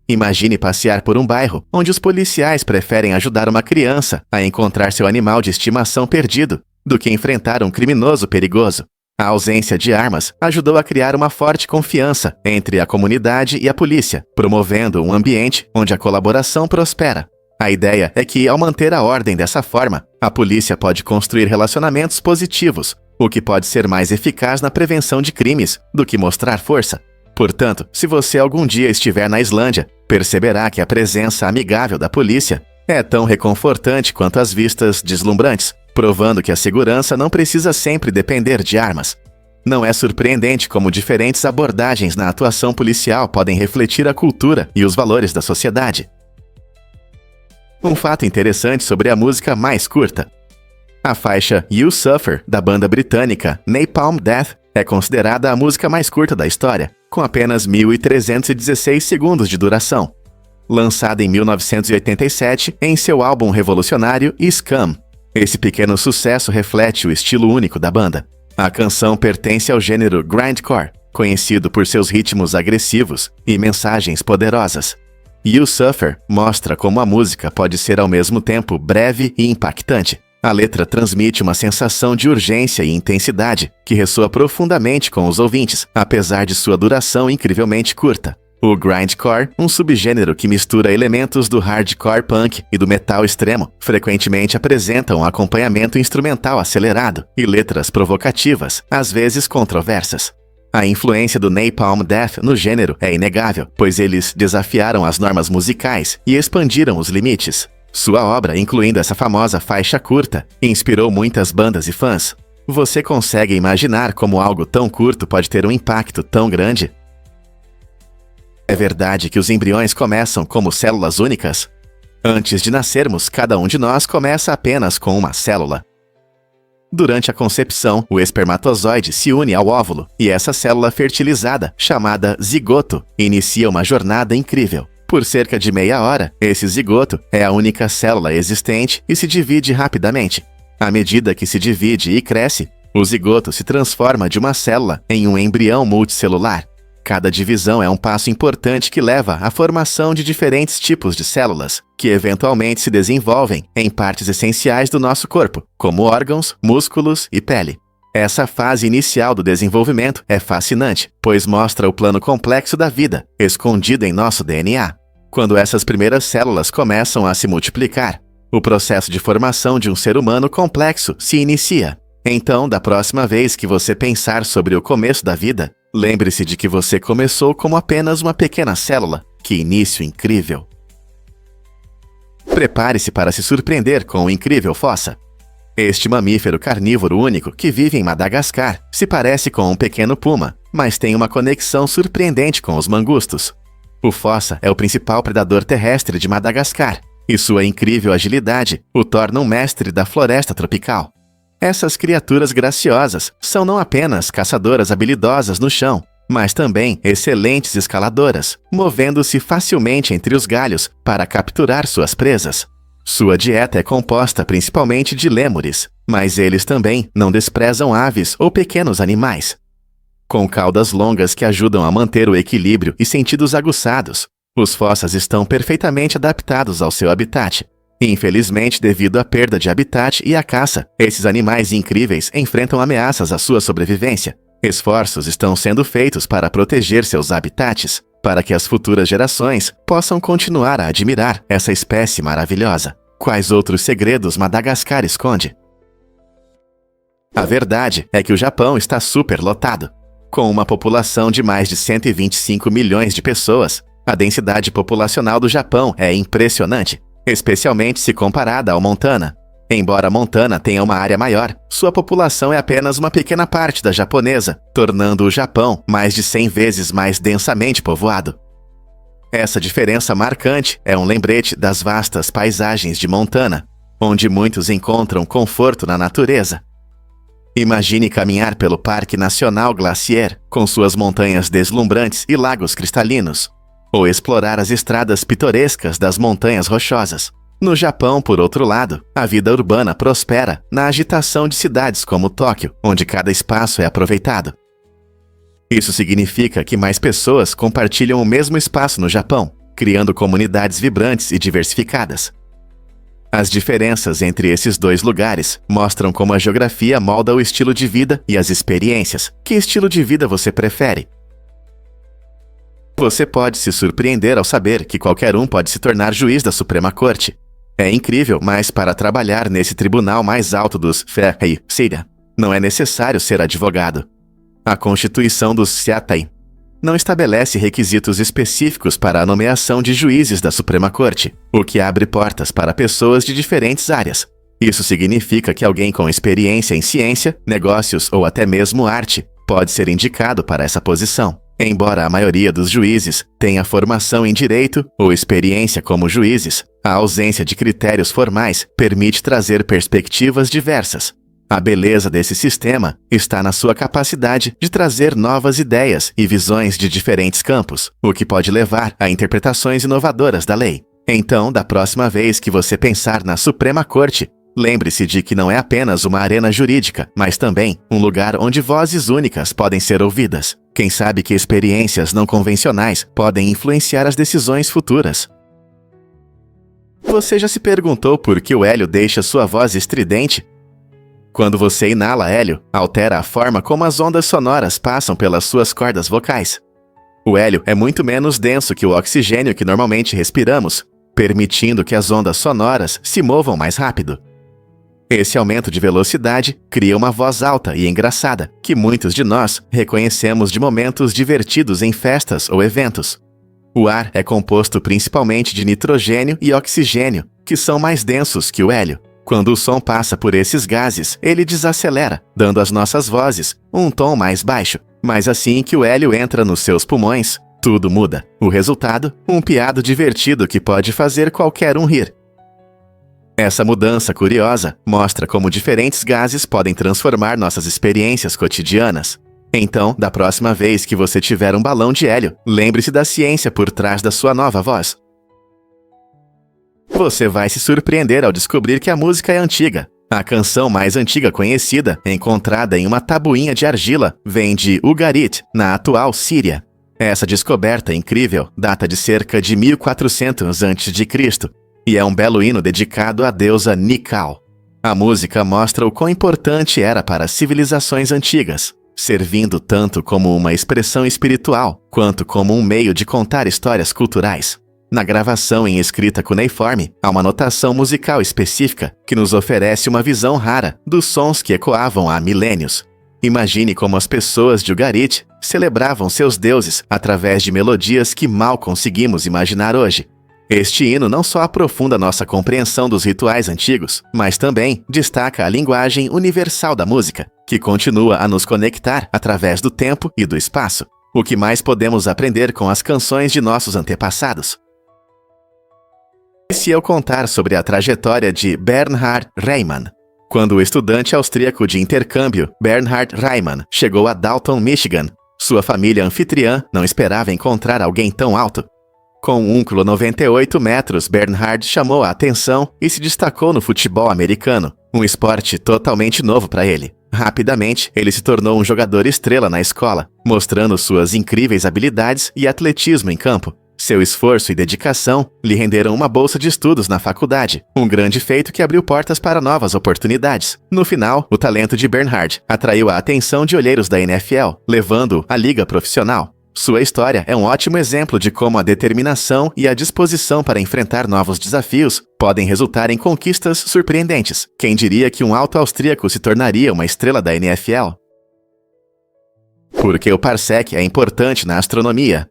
Imagine passear por um bairro onde os policiais preferem ajudar uma criança a encontrar seu animal de estimação perdido do que enfrentar um criminoso perigoso. A ausência de armas ajudou a criar uma forte confiança entre a comunidade e a polícia, promovendo um ambiente onde a colaboração prospera. A ideia é que, ao manter a ordem dessa forma, a polícia pode construir relacionamentos positivos, o que pode ser mais eficaz na prevenção de crimes do que mostrar força. Portanto, se você algum dia estiver na Islândia, perceberá que a presença amigável da polícia é tão reconfortante quanto as vistas deslumbrantes, provando que a segurança não precisa sempre depender de armas. Não é surpreendente como diferentes abordagens na atuação policial podem refletir a cultura e os valores da sociedade. Um fato interessante sobre a música mais curta. A faixa You Suffer, da banda britânica Napalm Death, É considerada a música mais curta da história, com apenas 1.316 segundos de duração. Lançada em 1987 em seu álbum revolucionário Scum. Esse pequeno sucesso reflete o estilo único da banda. A canção pertence ao gênero grindcore, conhecido por seus ritmos agressivos e mensagens poderosas. You Suffer mostra como a música pode ser ao mesmo tempo breve e impactante. A letra transmite uma sensação de urgência e intensidade que ressoa profundamente com os ouvintes, apesar de sua duração incrivelmente curta. O grindcore, um subgênero que mistura elementos do hardcore punk e do metal extremo, frequentemente apresenta um acompanhamento instrumental acelerado e letras provocativas, às vezes controversas. A influência do Napalm Death no gênero é inegável, pois eles desafiaram as normas musicais e expandiram os limites. Sua obra, incluindo essa famosa faixa curta, inspirou muitas bandas e fãs. Você consegue imaginar como algo tão curto pode ter um impacto tão grande? É verdade que os embriões começam como células únicas? Antes de nascermos, cada um de nós começa apenas com uma célula. Durante a concepção, o espermatozoide se une ao óvulo e essa célula fertilizada, chamada zigoto, inicia uma jornada incrível. Por cerca de meia hora, esse zigoto é a única célula existente e se divide rapidamente. À medida que se divide e cresce, o zigoto se transforma de uma célula em um embrião multicelular. Cada divisão é um passo importante que leva à formação de diferentes tipos de células, que eventualmente se desenvolvem em partes essenciais do nosso corpo, como órgãos, músculos e pele. Essa fase inicial do desenvolvimento é fascinante, pois mostra o plano complexo da vida, escondido em nosso DNA. Quando essas primeiras células começam a se multiplicar, o processo de formação de um ser humano complexo se inicia. Então, da próxima vez que você pensar sobre o começo da vida, lembre-se de que você começou como apenas uma pequena célula. Que início incrível! Prepare-se para se surpreender com o incrível fossa. Este mamífero carnívoro único que vive em Madagascar se parece com um pequeno puma, mas tem uma conexão surpreendente com os mangustos. O fossa é o principal predador terrestre de Madagascar, e sua incrível agilidade o torna um mestre da floresta tropical. Essas criaturas graciosas são não apenas caçadoras habilidosas no chão, mas também excelentes escaladoras, movendo-se facilmente entre os galhos para capturar suas presas. Sua dieta é composta principalmente de lêmures, mas eles também não desprezam aves ou pequenos animais. Com caudas longas que ajudam a manter o equilíbrio e sentidos aguçados, os fossas estão perfeitamente adaptados ao seu habitat. Infelizmente, devido à perda de habitat e à caça, esses animais incríveis enfrentam ameaças à sua sobrevivência. Esforços estão sendo feitos para proteger seus habitats, para que as futuras gerações possam continuar a admirar essa espécie maravilhosa. Quais outros segredos Madagascar esconde? A verdade é que o Japão está superlotado. Com uma população de mais de 125 milhões de pessoas, a densidade populacional do Japão é impressionante, especialmente se comparada ao Montana. Embora Montana tenha uma área maior, sua população é apenas uma pequena parte da japonesa, tornando o Japão mais de 100 vezes mais densamente povoado. Essa diferença marcante é um lembrete das vastas paisagens de Montana, onde muitos encontram conforto na natureza. Imagine caminhar pelo Parque Nacional Glacier, com suas montanhas deslumbrantes e lagos cristalinos, ou explorar as estradas pitorescas das montanhas rochosas. No Japão, por outro lado, a vida urbana prospera na agitação de cidades como Tóquio, onde cada espaço é aproveitado. Isso significa que mais pessoas compartilham o mesmo espaço no Japão, criando comunidades vibrantes e diversificadas. As diferenças entre esses dois lugares mostram como a geografia molda o estilo de vida e as experiências. Que estilo de vida você prefere? Você pode se surpreender ao saber que qualquer um pode se tornar juiz da Suprema Corte. É incrível, mas para trabalhar nesse tribunal mais alto dos Fei Síria, não é necessário ser advogado. A Constituição dos Seatai não estabelece requisitos específicos para a nomeação de juízes da Suprema Corte, o que abre portas para pessoas de diferentes áreas. Isso significa que alguém com experiência em ciência, negócios ou até mesmo arte pode ser indicado para essa posição. Embora a maioria dos juízes tenha formação em direito ou experiência como juízes, a ausência de critérios formais permite trazer perspectivas diversas. A beleza desse sistema está na sua capacidade de trazer novas ideias e visões de diferentes campos, o que pode levar a interpretações inovadoras da lei. Então, da próxima vez que você pensar na Suprema Corte, lembre-se de que não é apenas uma arena jurídica, mas também um lugar onde vozes únicas podem ser ouvidas. Quem sabe que experiências não convencionais podem influenciar as decisões futuras. Você já se perguntou por que o hélio deixa sua voz estridente? Quando você inala hélio, altera a forma como as ondas sonoras passam pelas suas cordas vocais. O hélio é muito menos denso que o oxigênio que normalmente respiramos, permitindo que as ondas sonoras se movam mais rápido. Esse aumento de velocidade cria uma voz alta e engraçada, que muitos de nós reconhecemos de momentos divertidos em festas ou eventos. O ar é composto principalmente de nitrogênio e oxigênio, que são mais densos que o hélio. Quando o som passa por esses gases, ele desacelera, dando às nossas vozes um tom mais baixo. Mas assim que o hélio entra nos seus pulmões, tudo muda. O resultado? Um piado divertido que pode fazer qualquer um rir. Essa mudança curiosa mostra como diferentes gases podem transformar nossas experiências cotidianas. Então, da próxima vez que você tiver um balão de hélio, lembre-se da ciência por trás da sua nova voz. Você vai se surpreender ao descobrir que a música é antiga. A canção mais antiga conhecida, encontrada em uma tabuinha de argila, vem de Ugarit, na atual Síria. Essa descoberta incrível data de cerca de 1400 a.C. e é um belo hino dedicado à deusa Nikal. A música mostra o quão importante era para as civilizações antigas, servindo tanto como uma expressão espiritual, quanto como um meio de contar histórias culturais. Na gravação em escrita cuneiforme, há uma notação musical específica que nos oferece uma visão rara dos sons que ecoavam há milênios. Imagine como as pessoas de Ugarit celebravam seus deuses através de melodias que mal conseguimos imaginar hoje. Este hino não só aprofunda nossa compreensão dos rituais antigos, mas também destaca a linguagem universal da música, que continua a nos conectar através do tempo e do espaço. O que mais podemos aprender com as canções de nossos antepassados? E se eu contar sobre a trajetória de Bernhard Raimann? Quando o estudante austríaco de intercâmbio Bernhard Raimann chegou a Dalton, Michigan, sua família anfitriã não esperava encontrar alguém tão alto. Com 1,98 metros, Bernhard chamou a atenção e se destacou no futebol americano, um esporte totalmente novo para ele. Rapidamente, ele se tornou um jogador estrela na escola, mostrando suas incríveis habilidades e atletismo em campo. Seu esforço e dedicação lhe renderam uma bolsa de estudos na faculdade, um grande feito que abriu portas para novas oportunidades. No final, o talento de Bernhard atraiu a atenção de olheiros da NFL, levando-o à liga profissional. Sua história é um ótimo exemplo de como a determinação e a disposição para enfrentar novos desafios podem resultar em conquistas surpreendentes. Quem diria que um alto austríaco se tornaria uma estrela da NFL? Por que o parsec é importante na astronomia?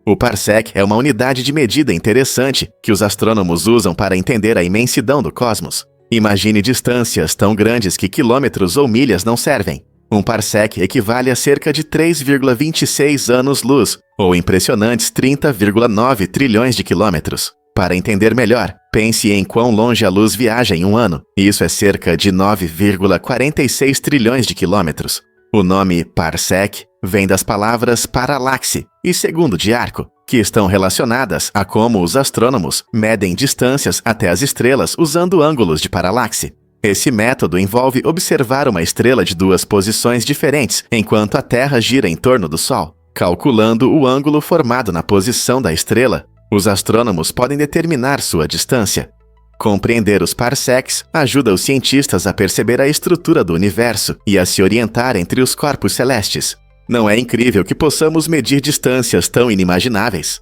O parsec é uma unidade de medida interessante que os astrônomos usam para entender a imensidão do cosmos. Imagine distâncias tão grandes que quilômetros ou milhas não servem. Um parsec equivale a cerca de 3,26 anos-luz, ou impressionantes 30,9 trilhões de quilômetros. Para entender melhor, pense em quão longe a luz viaja em um ano. Isso é cerca de 9,46 trilhões de quilômetros. O nome parsec vem das palavras paralaxe e segundo de arco, que estão relacionadas a como os astrônomos medem distâncias até as estrelas usando ângulos de paralaxe. Esse método envolve observar uma estrela de duas posições diferentes enquanto a Terra gira em torno do Sol. Calculando o ângulo formado na posição da estrela, os astrônomos podem determinar sua distância. Compreender os parsecs ajuda os cientistas a perceber a estrutura do universo e a se orientar entre os corpos celestes. Não é incrível que possamos medir distâncias tão inimagináveis?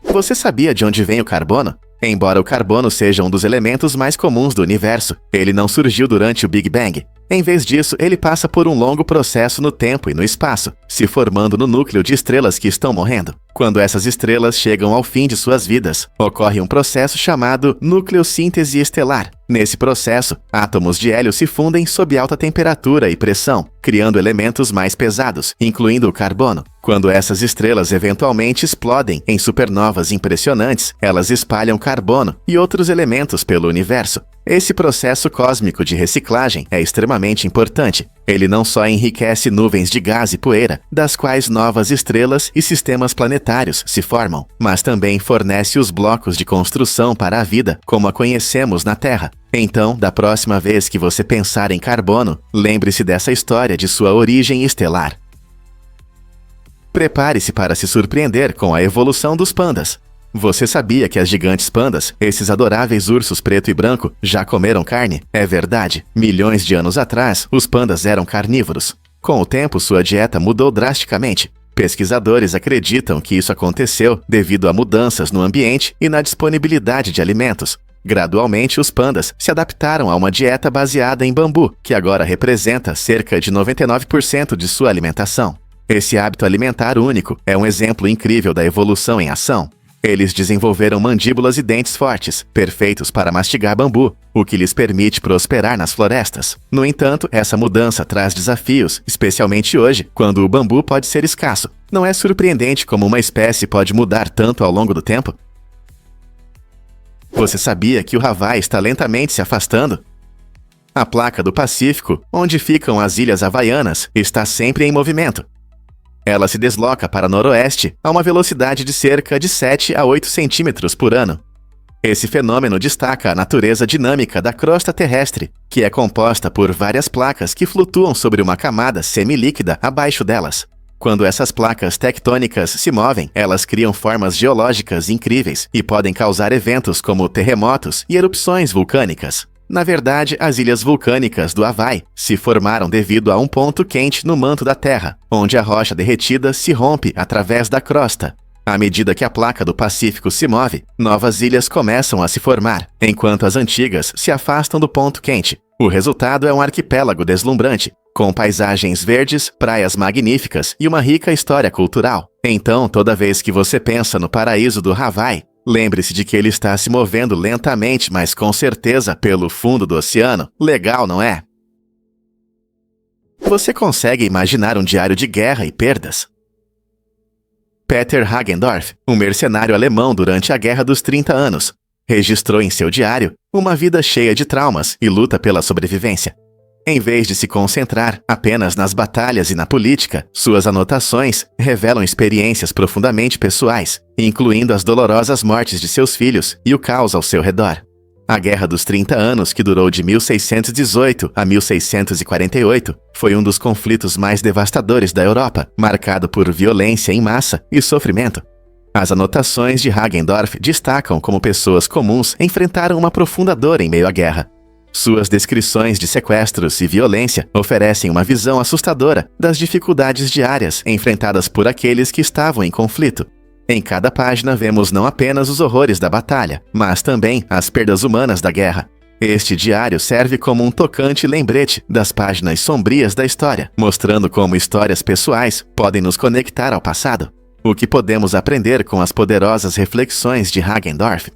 Você sabia de onde vem o carbono? Embora o carbono seja um dos elementos mais comuns do universo, ele não surgiu durante o Big Bang. Em vez disso, ele passa por um longo processo no tempo e no espaço, se formando no núcleo de estrelas que estão morrendo. Quando essas estrelas chegam ao fim de suas vidas, ocorre um processo chamado nucleossíntese estelar. Nesse processo, átomos de hélio se fundem sob alta temperatura e pressão, criando elementos mais pesados, incluindo o carbono. Quando essas estrelas eventualmente explodem em supernovas impressionantes, elas espalham carbono e outros elementos pelo universo. Esse processo cósmico de reciclagem é extremamente importante. Ele não só enriquece nuvens de gás e poeira, das quais novas estrelas e sistemas planetários se formam, mas também fornece os blocos de construção para a vida, como a conhecemos na Terra. Então, da próxima vez que você pensar em carbono, lembre-se dessa história de sua origem estelar. Prepare-se para se surpreender com a evolução dos pandas. Você sabia que as gigantes pandas, esses adoráveis ursos preto e branco, já comeram carne? É verdade. Milhões de anos atrás, os pandas eram carnívoros. Com o tempo, sua dieta mudou drasticamente. Pesquisadores acreditam que isso aconteceu devido a mudanças no ambiente e na disponibilidade de alimentos. Gradualmente, os pandas se adaptaram a uma dieta baseada em bambu, que agora representa cerca de 99% de sua alimentação. Esse hábito alimentar único é um exemplo incrível da evolução em ação. Eles desenvolveram mandíbulas e dentes fortes, perfeitos para mastigar bambu, o que lhes permite prosperar nas florestas. No entanto, essa mudança traz desafios, especialmente hoje, quando o bambu pode ser escasso. Não é surpreendente como uma espécie pode mudar tanto ao longo do tempo? Você sabia que o Havaí está lentamente se afastando? A placa do Pacífico, onde ficam as ilhas havaianas, está sempre em movimento. Ela se desloca para noroeste a uma velocidade de cerca de 7 a 8 centímetros por ano. Esse fenômeno destaca a natureza dinâmica da crosta terrestre, que é composta por várias placas que flutuam sobre uma camada semilíquida abaixo delas. Quando essas placas tectônicas se movem, elas criam formas geológicas incríveis e podem causar eventos como terremotos e erupções vulcânicas. Na verdade, as ilhas vulcânicas do Havaí se formaram devido a um ponto quente no manto da Terra, onde a rocha derretida se rompe através da crosta. À medida que a placa do Pacífico se move, novas ilhas começam a se formar, enquanto as antigas se afastam do ponto quente. O resultado é um arquipélago deslumbrante, com paisagens verdes, praias magníficas e uma rica história cultural. Então, toda vez que você pensa no paraíso do Havaí, lembre-se de que ele está se movendo lentamente, mas com certeza pelo fundo do oceano. Legal, não é? Você consegue imaginar um diário de guerra e perdas? Peter Hagendorf, um mercenário alemão durante a Guerra dos 30 Anos, registrou em seu diário uma vida cheia de traumas e luta pela sobrevivência. Em vez de se concentrar apenas nas batalhas e na política, suas anotações revelam experiências profundamente pessoais, incluindo as dolorosas mortes de seus filhos e o caos ao seu redor. A Guerra dos 30 Anos, que durou de 1618 a 1648, foi um dos conflitos mais devastadores da Europa, marcado por violência em massa e sofrimento. As anotações de Hagendorf destacam como pessoas comuns enfrentaram uma profunda dor em meio à guerra. Suas descrições de sequestros e violência oferecem uma visão assustadora das dificuldades diárias enfrentadas por aqueles que estavam em conflito. Em cada página vemos não apenas os horrores da batalha, mas também as perdas humanas da guerra. Este diário serve como um tocante lembrete das páginas sombrias da história, mostrando como histórias pessoais podem nos conectar ao passado. O que podemos aprender com as poderosas reflexões de Hagendorf?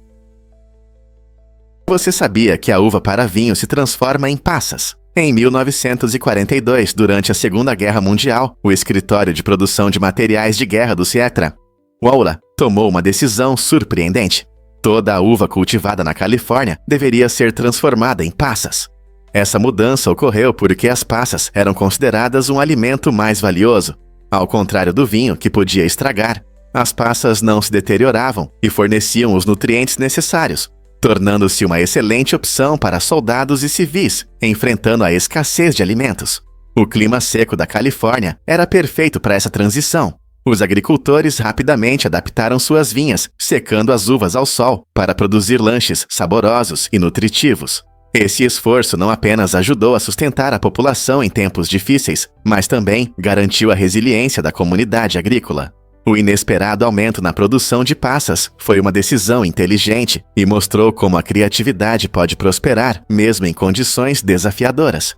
Você sabia que a uva para vinho se transforma em passas? Em 1942, durante a Segunda Guerra Mundial, o escritório de produção de materiais de guerra do Sietra, Waula, tomou uma decisão surpreendente. Toda a uva cultivada na Califórnia deveria ser transformada em passas. Essa mudança ocorreu porque as passas eram consideradas um alimento mais valioso. Ao contrário do vinho, que podia estragar, as passas não se deterioravam e forneciam os nutrientes necessários, tornando-se uma excelente opção para soldados e civis, enfrentando a escassez de alimentos. O clima seco da Califórnia era perfeito para essa transição. Os agricultores rapidamente adaptaram suas vinhas, secando as uvas ao sol para produzir lanches saborosos e nutritivos. Esse esforço não apenas ajudou a sustentar a população em tempos difíceis, mas também garantiu a resiliência da comunidade agrícola. O inesperado aumento na produção de passas foi uma decisão inteligente e mostrou como a criatividade pode prosperar, mesmo em condições desafiadoras.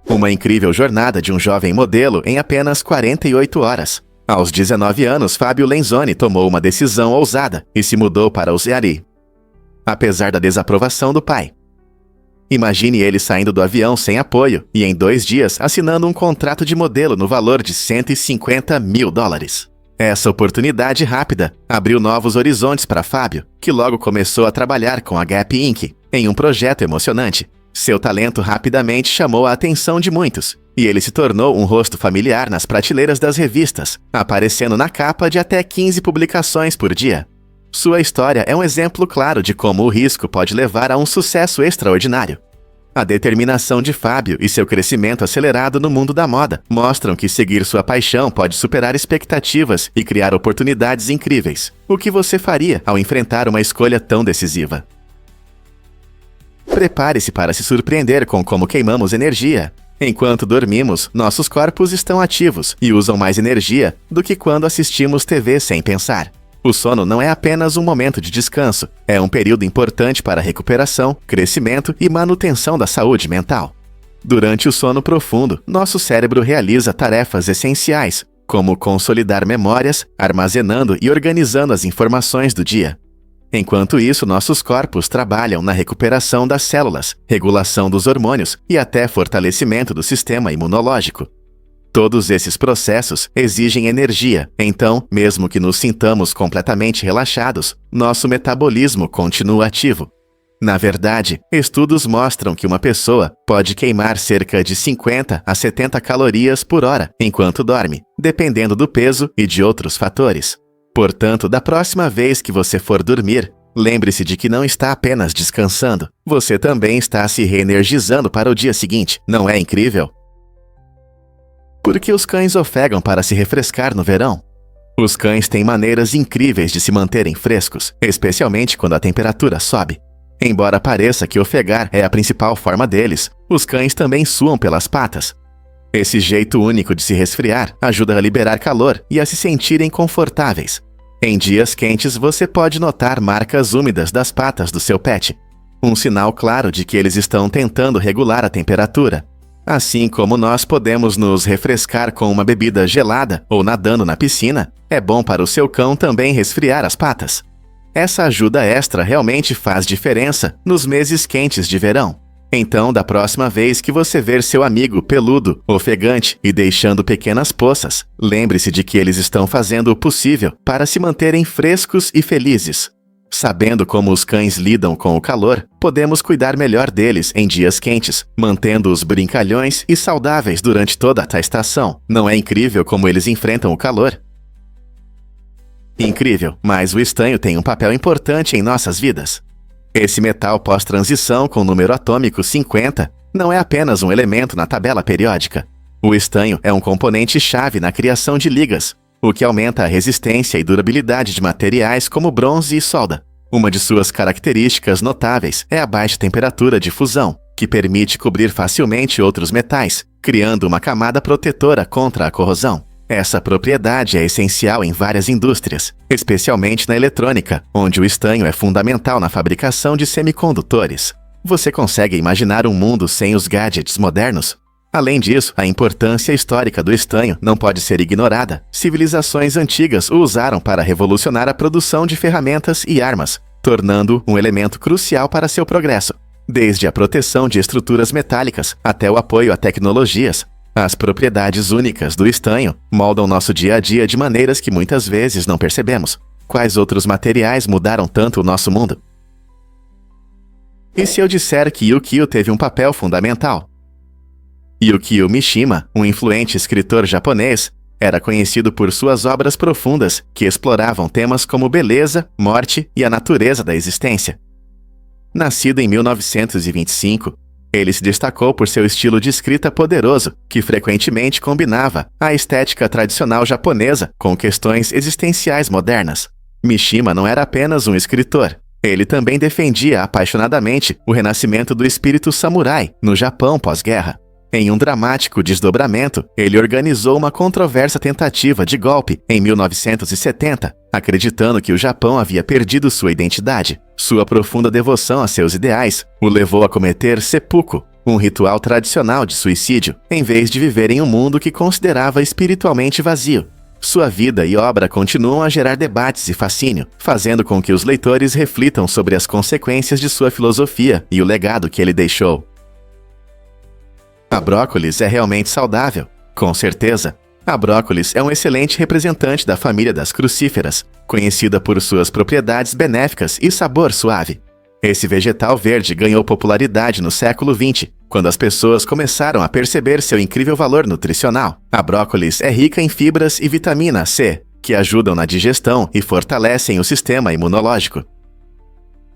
Uma incrível jornada de um jovem modelo em apenas 48 horas. Aos 19 anos, Fábio Lenzoni tomou uma decisão ousada e se mudou para Ushuaia, apesar da desaprovação do pai. Imagine ele saindo do avião sem apoio e em 2 dias assinando um contrato de modelo no valor de $150 mil. Essa oportunidade rápida abriu novos horizontes para Fábio, que logo começou a trabalhar com a Gap Inc. em um projeto emocionante. Seu talento rapidamente chamou a atenção de muitos, e ele se tornou um rosto familiar nas prateleiras das revistas, aparecendo na capa de até 15 publicações por dia. Sua história é um exemplo claro de como o risco pode levar a um sucesso extraordinário. A determinação de Fábio e seu crescimento acelerado no mundo da moda mostram que seguir sua paixão pode superar expectativas e criar oportunidades incríveis. O que você faria ao enfrentar uma escolha tão decisiva? Prepare-se para se surpreender com como queimamos energia. Enquanto dormimos, nossos corpos estão ativos e usam mais energia do que quando assistimos TV sem pensar. O sono não é apenas um momento de descanso, é um período importante para a recuperação, crescimento e manutenção da saúde mental. Durante o sono profundo, nosso cérebro realiza tarefas essenciais, como consolidar memórias, armazenando e organizando as informações do dia. Enquanto isso, nossos corpos trabalham na recuperação das células, regulação dos hormônios e até fortalecimento do sistema imunológico. Todos esses processos exigem energia, então, mesmo que nos sintamos completamente relaxados, nosso metabolismo continua ativo. Na verdade, estudos mostram que uma pessoa pode queimar cerca de 50 a 70 calorias por hora enquanto dorme, dependendo do peso e de outros fatores. Portanto, da próxima vez que você for dormir, lembre-se de que não está apenas descansando, você também está se reenergizando para o dia seguinte. Não é incrível? Por que os cães ofegam para se refrescar no verão? Os cães têm maneiras incríveis de se manterem frescos, especialmente quando a temperatura sobe. Embora pareça que ofegar é a principal forma deles, os cães também suam pelas patas. Esse jeito único de se resfriar ajuda a liberar calor e a se sentirem confortáveis. Em dias quentes, você pode notar marcas úmidas das patas do seu pet, um sinal claro de que eles estão tentando regular a temperatura. Assim como nós podemos nos refrescar com uma bebida gelada ou nadando na piscina, é bom para o seu cão também resfriar as patas. Essa ajuda extra realmente faz diferença nos meses quentes de verão. Então, da próxima vez que você ver seu amigo peludo, ofegante e deixando pequenas poças, lembre-se de que eles estão fazendo o possível para se manterem frescos e felizes. Sabendo como os cães lidam com o calor, podemos cuidar melhor deles em dias quentes, mantendo-os brincalhões e saudáveis durante toda a estação. Não é incrível como eles enfrentam o calor? Incrível, mas o estanho tem um papel importante em nossas vidas. Esse metal pós-transição com número atômico 50 não é apenas um elemento na tabela periódica. O estanho é um componente-chave na criação de ligas, o que aumenta a resistência e durabilidade de materiais como bronze e solda. Uma de suas características notáveis é a baixa temperatura de fusão, que permite cobrir facilmente outros metais, criando uma camada protetora contra a corrosão. Essa propriedade é essencial em várias indústrias, especialmente na eletrônica, onde o estanho é fundamental na fabricação de semicondutores. Você consegue imaginar um mundo sem os gadgets modernos? Além disso, a importância histórica do estanho não pode ser ignorada. Civilizações antigas o usaram para revolucionar a produção de ferramentas e armas, tornando-o um elemento crucial para seu progresso. Desde a proteção de estruturas metálicas até o apoio a tecnologias, as propriedades únicas do estanho moldam nosso dia a dia de maneiras que muitas vezes não percebemos. Quais outros materiais mudaram tanto o nosso mundo? E se eu disser que Yukio teve um papel fundamental? Yukio Mishima, um influente escritor japonês, era conhecido por suas obras profundas que exploravam temas como beleza, morte e a natureza da existência. Nascido em 1925, ele se destacou por seu estilo de escrita poderoso, que frequentemente combinava a estética tradicional japonesa com questões existenciais modernas. Mishima não era apenas um escritor. Ele também defendia apaixonadamente o renascimento do espírito samurai no Japão pós-guerra. Em um dramático desdobramento, ele organizou uma controversa tentativa de golpe em 1970, acreditando que o Japão havia perdido sua identidade. Sua profunda devoção a seus ideais o levou a cometer seppuku, um ritual tradicional de suicídio, em vez de viver em um mundo que considerava espiritualmente vazio. Sua vida e obra continuam a gerar debates e fascínio, fazendo com que os leitores reflitam sobre as consequências de sua filosofia e o legado que ele deixou. A brócolis é realmente saudável? Com certeza. A brócolis é um excelente representante da família das crucíferas, conhecida por suas propriedades benéficas e sabor suave. Esse vegetal verde ganhou popularidade no século XX, quando as pessoas começaram a perceber seu incrível valor nutricional. A brócolis é rica em fibras e vitamina C, que ajudam na digestão e fortalecem o sistema imunológico.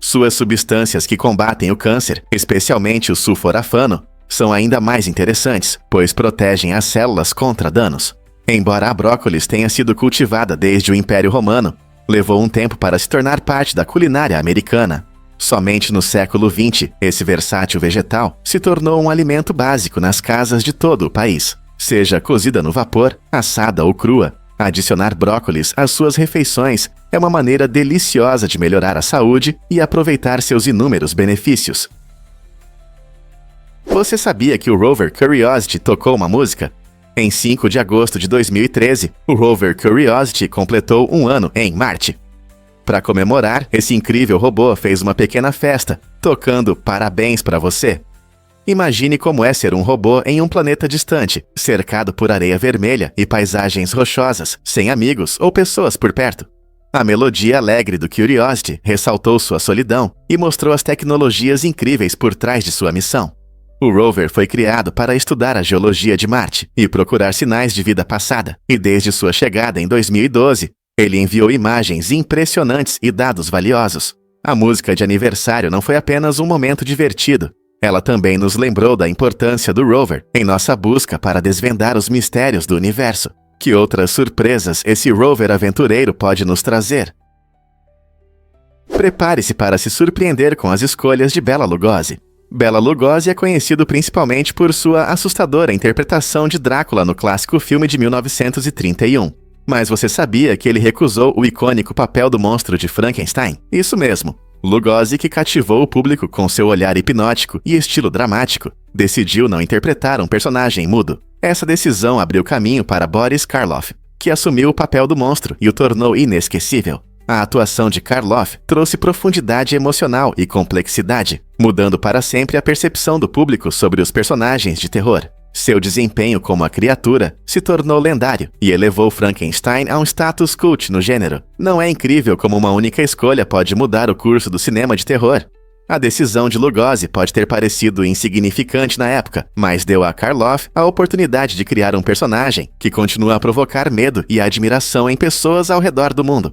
Suas substâncias que combatem o câncer, especialmente o sulforafano, são ainda mais interessantes, pois protegem as células contra danos. Embora a brócolis tenha sido cultivada desde o Império Romano, levou um tempo para se tornar parte da culinária americana. Somente no século XX, esse versátil vegetal se tornou um alimento básico nas casas de todo o país. Seja cozida no vapor, assada ou crua, adicionar brócolis às suas refeições é uma maneira deliciosa de melhorar a saúde e aproveitar seus inúmeros benefícios. Você sabia que o rover Curiosity tocou uma música? Em 5 de agosto de 2013, o rover Curiosity completou um ano em Marte. Para comemorar, esse incrível robô fez uma pequena festa, tocando Parabéns para você. Imagine como é ser um robô em um planeta distante, cercado por areia vermelha e paisagens rochosas, sem amigos ou pessoas por perto. A melodia alegre do Curiosity ressaltou sua solidão e mostrou as tecnologias incríveis por trás de sua missão. O rover foi criado para estudar a geologia de Marte e procurar sinais de vida passada, e desde sua chegada em 2012, ele enviou imagens impressionantes e dados valiosos. A música de aniversário não foi apenas um momento divertido. Ela também nos lembrou da importância do rover em nossa busca para desvendar os mistérios do universo. Que outras surpresas esse rover aventureiro pode nos trazer? Prepare-se para se surpreender com as escolhas de Bela Lugosi. Bela Lugosi é conhecido principalmente por sua assustadora interpretação de Drácula no clássico filme de 1931. Mas você sabia que ele recusou o icônico papel do monstro de Frankenstein? Isso mesmo. Lugosi, que cativou o público com seu olhar hipnótico e estilo dramático, decidiu não interpretar um personagem mudo. Essa decisão abriu caminho para Boris Karloff, que assumiu o papel do monstro e o tornou inesquecível. A atuação de Karloff trouxe profundidade emocional e complexidade, mudando para sempre a percepção do público sobre os personagens de terror. Seu desempenho como a criatura se tornou lendário e elevou Frankenstein a um status cult no gênero. Não é incrível como uma única escolha pode mudar o curso do cinema de terror? A decisão de Lugosi pode ter parecido insignificante na época, mas deu a Karloff a oportunidade de criar um personagem que continua a provocar medo e admiração em pessoas ao redor do mundo.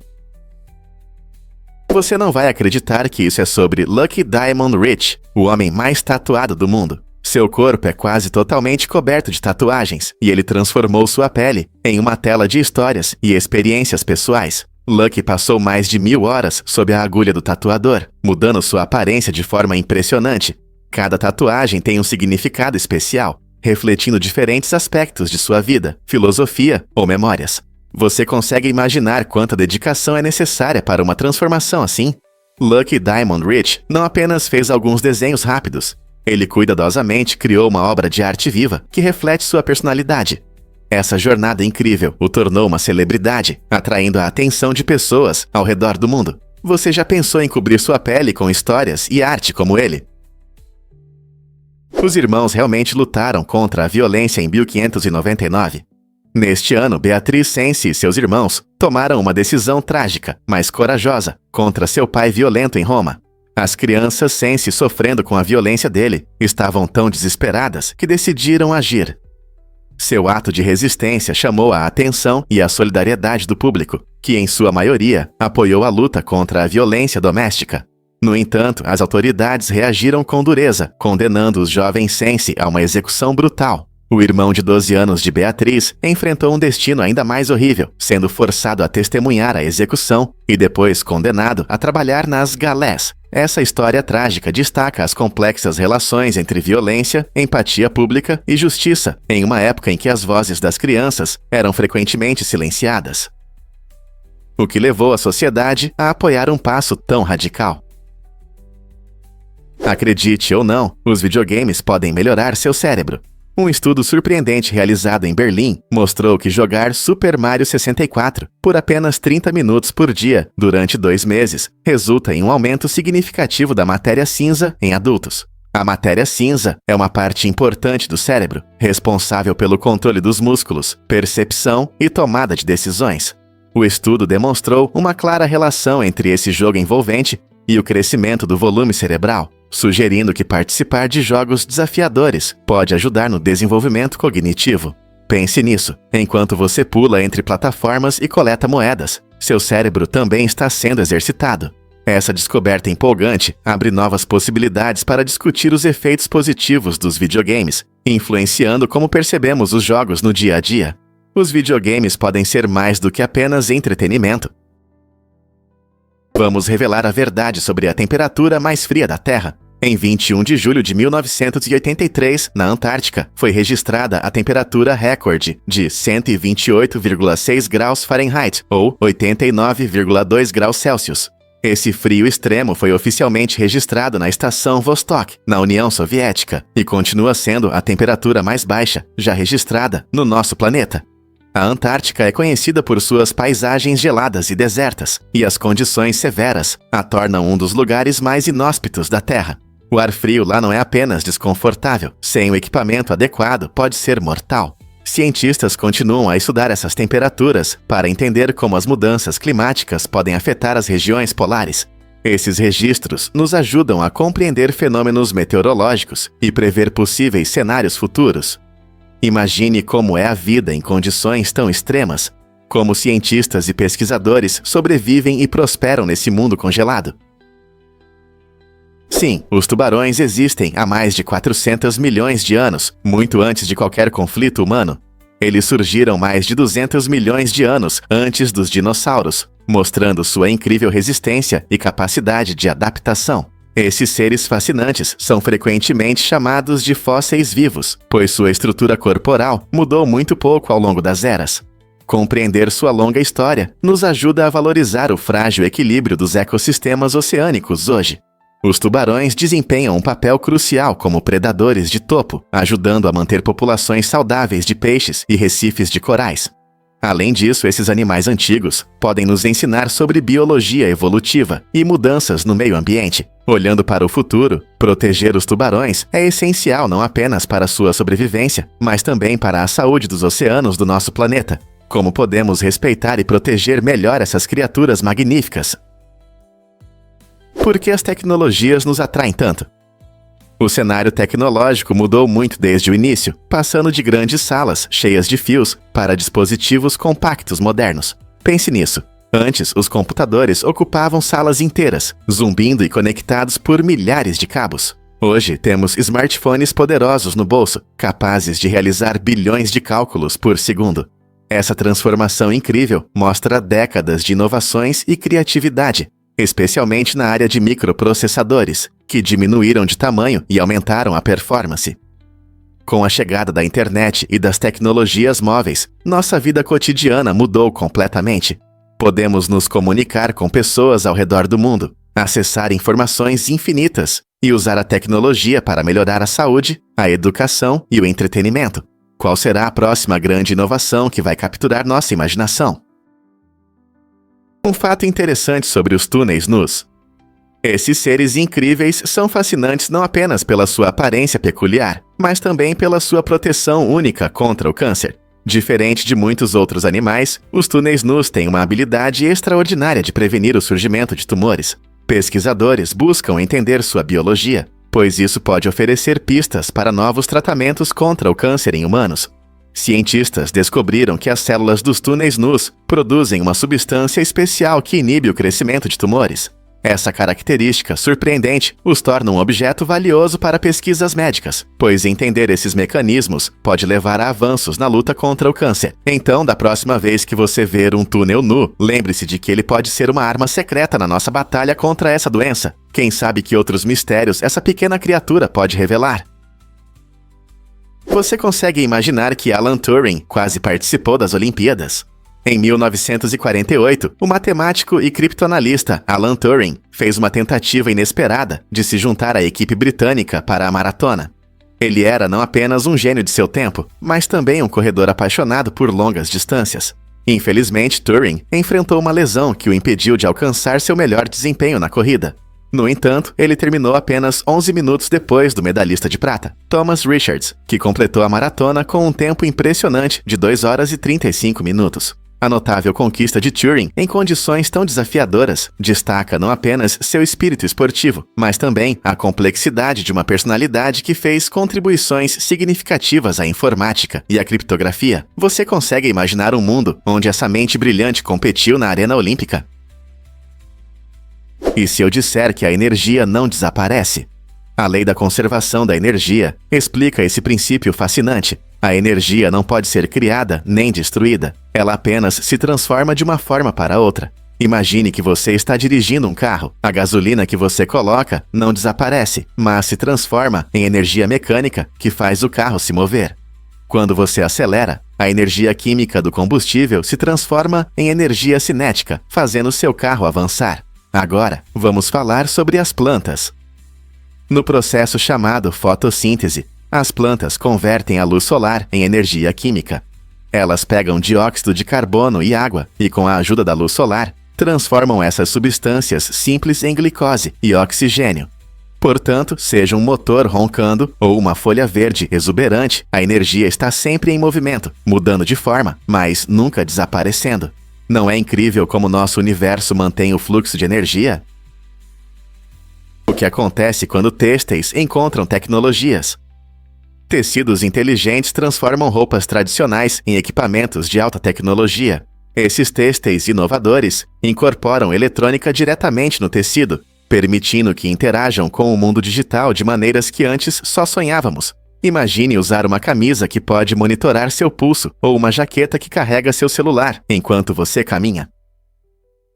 Você não vai acreditar que isso é sobre Lucky Diamond Rich, o homem mais tatuado do mundo. Seu corpo é quase totalmente coberto de tatuagens, e ele transformou sua pele em uma tela de histórias e experiências pessoais. Lucky passou mais de 1000 horas sob a agulha do tatuador, mudando sua aparência de forma impressionante. Cada tatuagem tem um significado especial, refletindo diferentes aspectos de sua vida, filosofia ou memórias. Você consegue imaginar quanta dedicação é necessária para uma transformação assim? Lucky Diamond Rich não apenas fez alguns desenhos rápidos. Ele cuidadosamente criou uma obra de arte viva que reflete sua personalidade. Essa jornada incrível o tornou uma celebridade, atraindo a atenção de pessoas ao redor do mundo. Você já pensou em cobrir sua pele com histórias e arte como ele? Os irmãos realmente lutaram contra a violência em 1599. Neste ano, Beatriz Cenci e seus irmãos tomaram uma decisão trágica, mas corajosa, contra seu pai violento em Roma. As crianças Cenci, sofrendo com a violência dele, estavam tão desesperadas que decidiram agir. Seu ato de resistência chamou a atenção e a solidariedade do público, que em sua maioria apoiou a luta contra a violência doméstica. No entanto, as autoridades reagiram com dureza, condenando os jovens Cenci a uma execução brutal. O irmão de 12 anos de Beatriz enfrentou um destino ainda mais horrível, sendo forçado a testemunhar a execução e depois condenado a trabalhar nas galés. Essa história trágica destaca as complexas relações entre violência, empatia pública e justiça, em uma época em que as vozes das crianças eram frequentemente silenciadas. O que levou a sociedade a apoiar um passo tão radical. Acredite ou não, os videogames podem melhorar seu cérebro. Um estudo surpreendente realizado em Berlim mostrou que jogar Super Mario 64 por apenas 30 minutos por dia durante 2 meses resulta em um aumento significativo da matéria cinza em adultos. A matéria cinza é uma parte importante do cérebro, responsável pelo controle dos músculos, percepção e tomada de decisões. O estudo demonstrou uma clara relação entre esse jogo envolvente e o crescimento do volume cerebral, sugerindo que participar de jogos desafiadores pode ajudar no desenvolvimento cognitivo. Pense nisso, enquanto você pula entre plataformas e coleta moedas, seu cérebro também está sendo exercitado. Essa descoberta empolgante abre novas possibilidades para discutir os efeitos positivos dos videogames, influenciando como percebemos os jogos no dia a dia. Os videogames podem ser mais do que apenas entretenimento. Vamos revelar a verdade sobre a temperatura mais fria da Terra. Em 21 de julho de 1983, na Antártica, foi registrada a temperatura recorde de 128,6 graus Fahrenheit, ou 89,2 graus Celsius. Esse frio extremo foi oficialmente registrado na estação Vostok, na União Soviética, e continua sendo a temperatura mais baixa já registrada no nosso planeta. A Antártica é conhecida por suas paisagens geladas e desertas, e as condições severas a tornam um dos lugares mais inóspitos da Terra. O ar frio lá não é apenas desconfortável, sem o equipamento adequado pode ser mortal. Cientistas continuam a estudar essas temperaturas para entender como as mudanças climáticas podem afetar as regiões polares. Esses registros nos ajudam a compreender fenômenos meteorológicos e prever possíveis cenários futuros. Imagine como é a vida em condições tão extremas, como cientistas e pesquisadores sobrevivem e prosperam nesse mundo congelado. Sim, os tubarões existem há mais de 400 milhões de anos, muito antes de qualquer conflito humano. Eles surgiram mais de 200 milhões de anos antes dos dinossauros, mostrando sua incrível resistência e capacidade de adaptação. Esses seres fascinantes são frequentemente chamados de fósseis vivos, pois sua estrutura corporal mudou muito pouco ao longo das eras. Compreender sua longa história nos ajuda a valorizar o frágil equilíbrio dos ecossistemas oceânicos hoje. Os tubarões desempenham um papel crucial como predadores de topo, ajudando a manter populações saudáveis de peixes e recifes de corais. Além disso, esses animais antigos podem nos ensinar sobre biologia evolutiva e mudanças no meio ambiente. Olhando para o futuro, proteger os tubarões é essencial não apenas para sua sobrevivência, mas também para a saúde dos oceanos do nosso planeta. Como podemos respeitar e proteger melhor essas criaturas magníficas? Por que as tecnologias nos atraem tanto? O cenário tecnológico mudou muito desde o início, passando de grandes salas cheias de fios para dispositivos compactos modernos. Pense nisso. Antes, os computadores ocupavam salas inteiras, zumbindo e conectados por milhares de cabos. Hoje, temos smartphones poderosos no bolso, capazes de realizar bilhões de cálculos por segundo. Essa transformação incrível mostra décadas de inovações e criatividade, especialmente na área de microprocessadores, que diminuíram de tamanho e aumentaram a performance. Com a chegada da internet e das tecnologias móveis, nossa vida cotidiana mudou completamente. Podemos nos comunicar com pessoas ao redor do mundo, acessar informações infinitas e usar a tecnologia para melhorar a saúde, a educação e o entretenimento. Qual será a próxima grande inovação que vai capturar nossa imaginação? Um fato interessante sobre os túneis nus. Esses seres incríveis são fascinantes não apenas pela sua aparência peculiar, mas também pela sua proteção única contra o câncer. Diferente de muitos outros animais, os túneis nus têm uma habilidade extraordinária de prevenir o surgimento de tumores. Pesquisadores buscam entender sua biologia, pois isso pode oferecer pistas para novos tratamentos contra o câncer em humanos. Cientistas descobriram que as células dos túneis nus produzem uma substância especial que inibe o crescimento de tumores. Essa característica surpreendente os torna um objeto valioso para pesquisas médicas, pois entender esses mecanismos pode levar a avanços na luta contra o câncer. Então, da próxima vez que você ver um túnel nu, lembre-se de que ele pode ser uma arma secreta na nossa batalha contra essa doença. Quem sabe que outros mistérios essa pequena criatura pode revelar? Você consegue imaginar que Alan Turing quase participou das Olimpíadas? Em 1948, o matemático e criptoanalista Alan Turing fez uma tentativa inesperada de se juntar à equipe britânica para a maratona. Ele era não apenas um gênio de seu tempo, mas também um corredor apaixonado por longas distâncias. Infelizmente, Turing enfrentou uma lesão que o impediu de alcançar seu melhor desempenho na corrida. No entanto, ele terminou apenas 11 minutos depois do medalhista de prata, Thomas Richards, que completou a maratona com um tempo impressionante de 2 horas e 35 minutos. A notável conquista de Turing em condições tão desafiadoras destaca não apenas seu espírito esportivo, mas também a complexidade de uma personalidade que fez contribuições significativas à informática e à criptografia. Você consegue imaginar um mundo onde essa mente brilhante competiu na arena olímpica? E se eu disser que a energia não desaparece? A lei da conservação da energia explica esse princípio fascinante. A energia não pode ser criada nem destruída. Ela apenas se transforma de uma forma para outra. Imagine que você está dirigindo um carro. A gasolina que você coloca não desaparece, mas se transforma em energia mecânica que faz o carro se mover. Quando você acelera, a energia química do combustível se transforma em energia cinética, fazendo seu carro avançar. Agora, vamos falar sobre as plantas. No processo chamado fotossíntese, as plantas convertem a luz solar em energia química. Elas pegam dióxido de carbono e água e, com a ajuda da luz solar, transformam essas substâncias simples em glicose e oxigênio. Portanto, seja um motor roncando ou uma folha verde exuberante, a energia está sempre em movimento, mudando de forma, mas nunca desaparecendo. Não é incrível como nosso universo mantém o fluxo de energia? O que acontece quando têxteis encontram tecnologias? Tecidos inteligentes transformam roupas tradicionais em equipamentos de alta tecnologia. Esses têxteis inovadores incorporam eletrônica diretamente no tecido, permitindo que interajam com o mundo digital de maneiras que antes só sonhávamos. Imagine usar uma camisa que pode monitorar seu pulso ou uma jaqueta que carrega seu celular enquanto você caminha.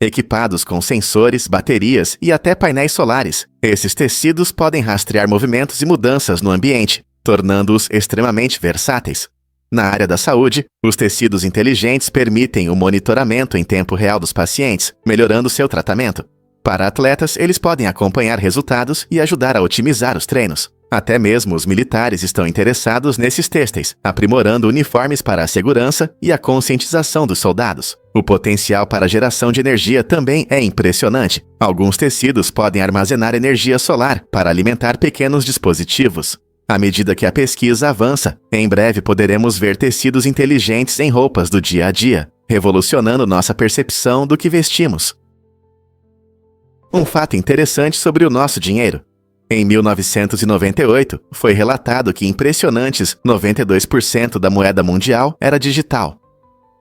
Equipados com sensores, baterias e até painéis solares, esses tecidos podem rastrear movimentos e mudanças no ambiente, tornando-os extremamente versáteis. Na área da saúde, os tecidos inteligentes permitem o monitoramento em tempo real dos pacientes, melhorando seu tratamento. Para atletas, eles podem acompanhar resultados e ajudar a otimizar os treinos. Até mesmo os militares estão interessados nesses têxteis, aprimorando uniformes para a segurança e a conscientização dos soldados. O potencial para a geração de energia também é impressionante. Alguns tecidos podem armazenar energia solar para alimentar pequenos dispositivos. À medida que a pesquisa avança, em breve poderemos ver tecidos inteligentes em roupas do dia a dia, revolucionando nossa percepção do que vestimos. Um fato interessante sobre o nosso dinheiro. Em 1998, foi relatado que impressionantes 92% da moeda mundial era digital.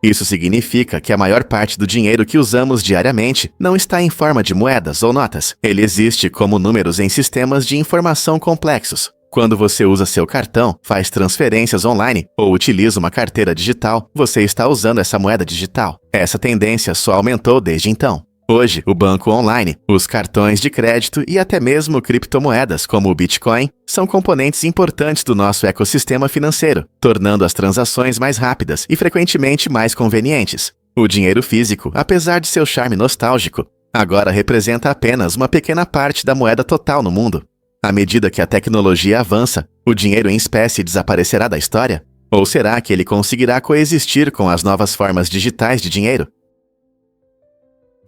Isso significa que a maior parte do dinheiro que usamos diariamente não está em forma de moedas ou notas. Ele existe como números em sistemas de informação complexos. Quando você usa seu cartão, faz transferências online ou utiliza uma carteira digital, você está usando essa moeda digital. Essa tendência só aumentou desde então. Hoje, o banco online, os cartões de crédito e até mesmo criptomoedas como o Bitcoin são componentes importantes do nosso ecossistema financeiro, tornando as transações mais rápidas e frequentemente mais convenientes. O dinheiro físico, apesar de seu charme nostálgico, agora representa apenas uma pequena parte da moeda total no mundo. À medida que a tecnologia avança, o dinheiro em espécie desaparecerá da história? Ou será que ele conseguirá coexistir com as novas formas digitais de dinheiro?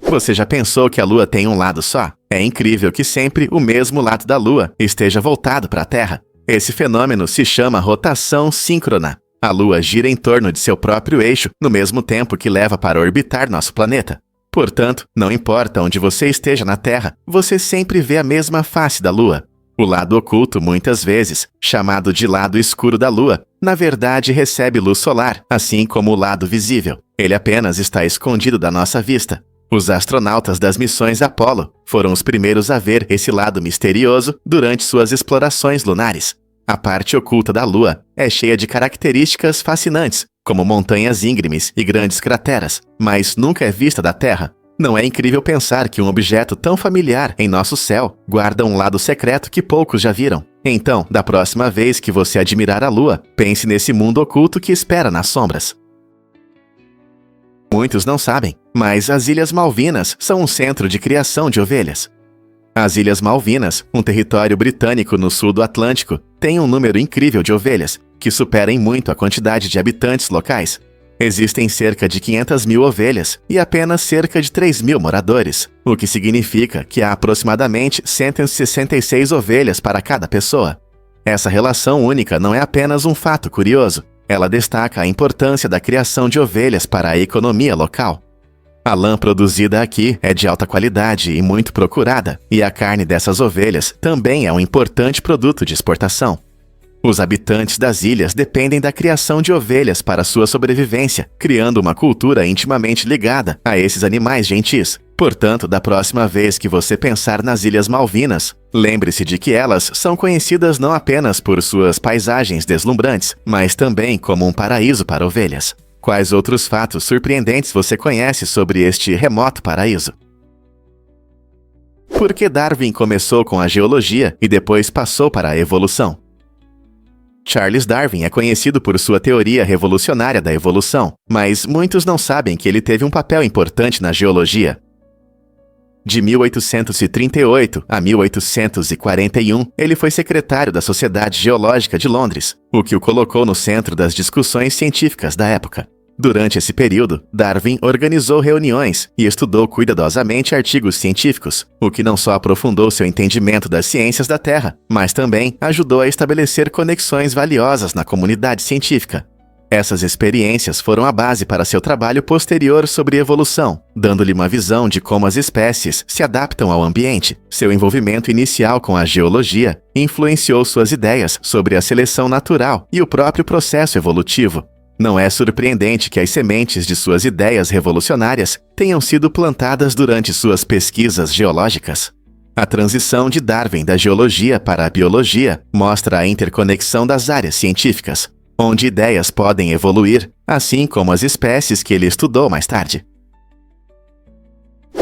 Você já pensou que a Lua tem um lado só? É incrível que sempre o mesmo lado da Lua esteja voltado para a Terra. Esse fenômeno se chama rotação síncrona. A Lua gira em torno de seu próprio eixo no mesmo tempo que leva para orbitar nosso planeta. Portanto, não importa onde você esteja na Terra, você sempre vê a mesma face da Lua. O lado oculto, muitas vezes, chamado de lado escuro da Lua, na verdade recebe luz solar, assim como o lado visível. Ele apenas está escondido da nossa vista. Os astronautas das missões Apollo foram os primeiros a ver esse lado misterioso durante suas explorações lunares. A parte oculta da Lua é cheia de características fascinantes, como montanhas íngremes e grandes crateras, mas nunca é vista da Terra. Não é incrível pensar que um objeto tão familiar em nosso céu guarda um lado secreto que poucos já viram? Então, da próxima vez que você admirar a Lua, pense nesse mundo oculto que espera nas sombras. Muitos não sabem, mas as Ilhas Malvinas são um centro de criação de ovelhas. As Ilhas Malvinas, um território britânico no sul do Atlântico, tem um número incrível de ovelhas, que supera em muito a quantidade de habitantes locais. Existem cerca de 500 mil ovelhas e apenas cerca de 3 mil moradores, o que significa que há aproximadamente 166 ovelhas para cada pessoa. Essa relação única não é apenas um fato curioso, ela destaca a importância da criação de ovelhas para a economia local. A lã produzida aqui é de alta qualidade e muito procurada, e a carne dessas ovelhas também é um importante produto de exportação. Os habitantes das ilhas dependem da criação de ovelhas para sua sobrevivência, criando uma cultura intimamente ligada a esses animais gentis. Portanto, da próxima vez que você pensar nas Ilhas Malvinas, lembre-se de que elas são conhecidas não apenas por suas paisagens deslumbrantes, mas também como um paraíso para ovelhas. Quais outros fatos surpreendentes você conhece sobre este remoto paraíso? Por que Darwin começou com a geologia e depois passou para a evolução? Charles Darwin é conhecido por sua teoria revolucionária da evolução, mas muitos não sabem que ele teve um papel importante na geologia. De 1838 a 1841, ele foi secretário da Sociedade Geológica de Londres, o que o colocou no centro das discussões científicas da época. Durante esse período, Darwin organizou reuniões e estudou cuidadosamente artigos científicos, o que não só aprofundou seu entendimento das ciências da Terra, mas também ajudou a estabelecer conexões valiosas na comunidade científica. Essas experiências foram a base para seu trabalho posterior sobre evolução, dando-lhe uma visão de como as espécies se adaptam ao ambiente. Seu envolvimento inicial com a geologia influenciou suas ideias sobre a seleção natural e o próprio processo evolutivo. Não é surpreendente que as sementes de suas ideias revolucionárias tenham sido plantadas durante suas pesquisas geológicas. A transição de Darwin da geologia para a biologia mostra a interconexão das áreas científicas, onde ideias podem evoluir, assim como as espécies que ele estudou mais tarde.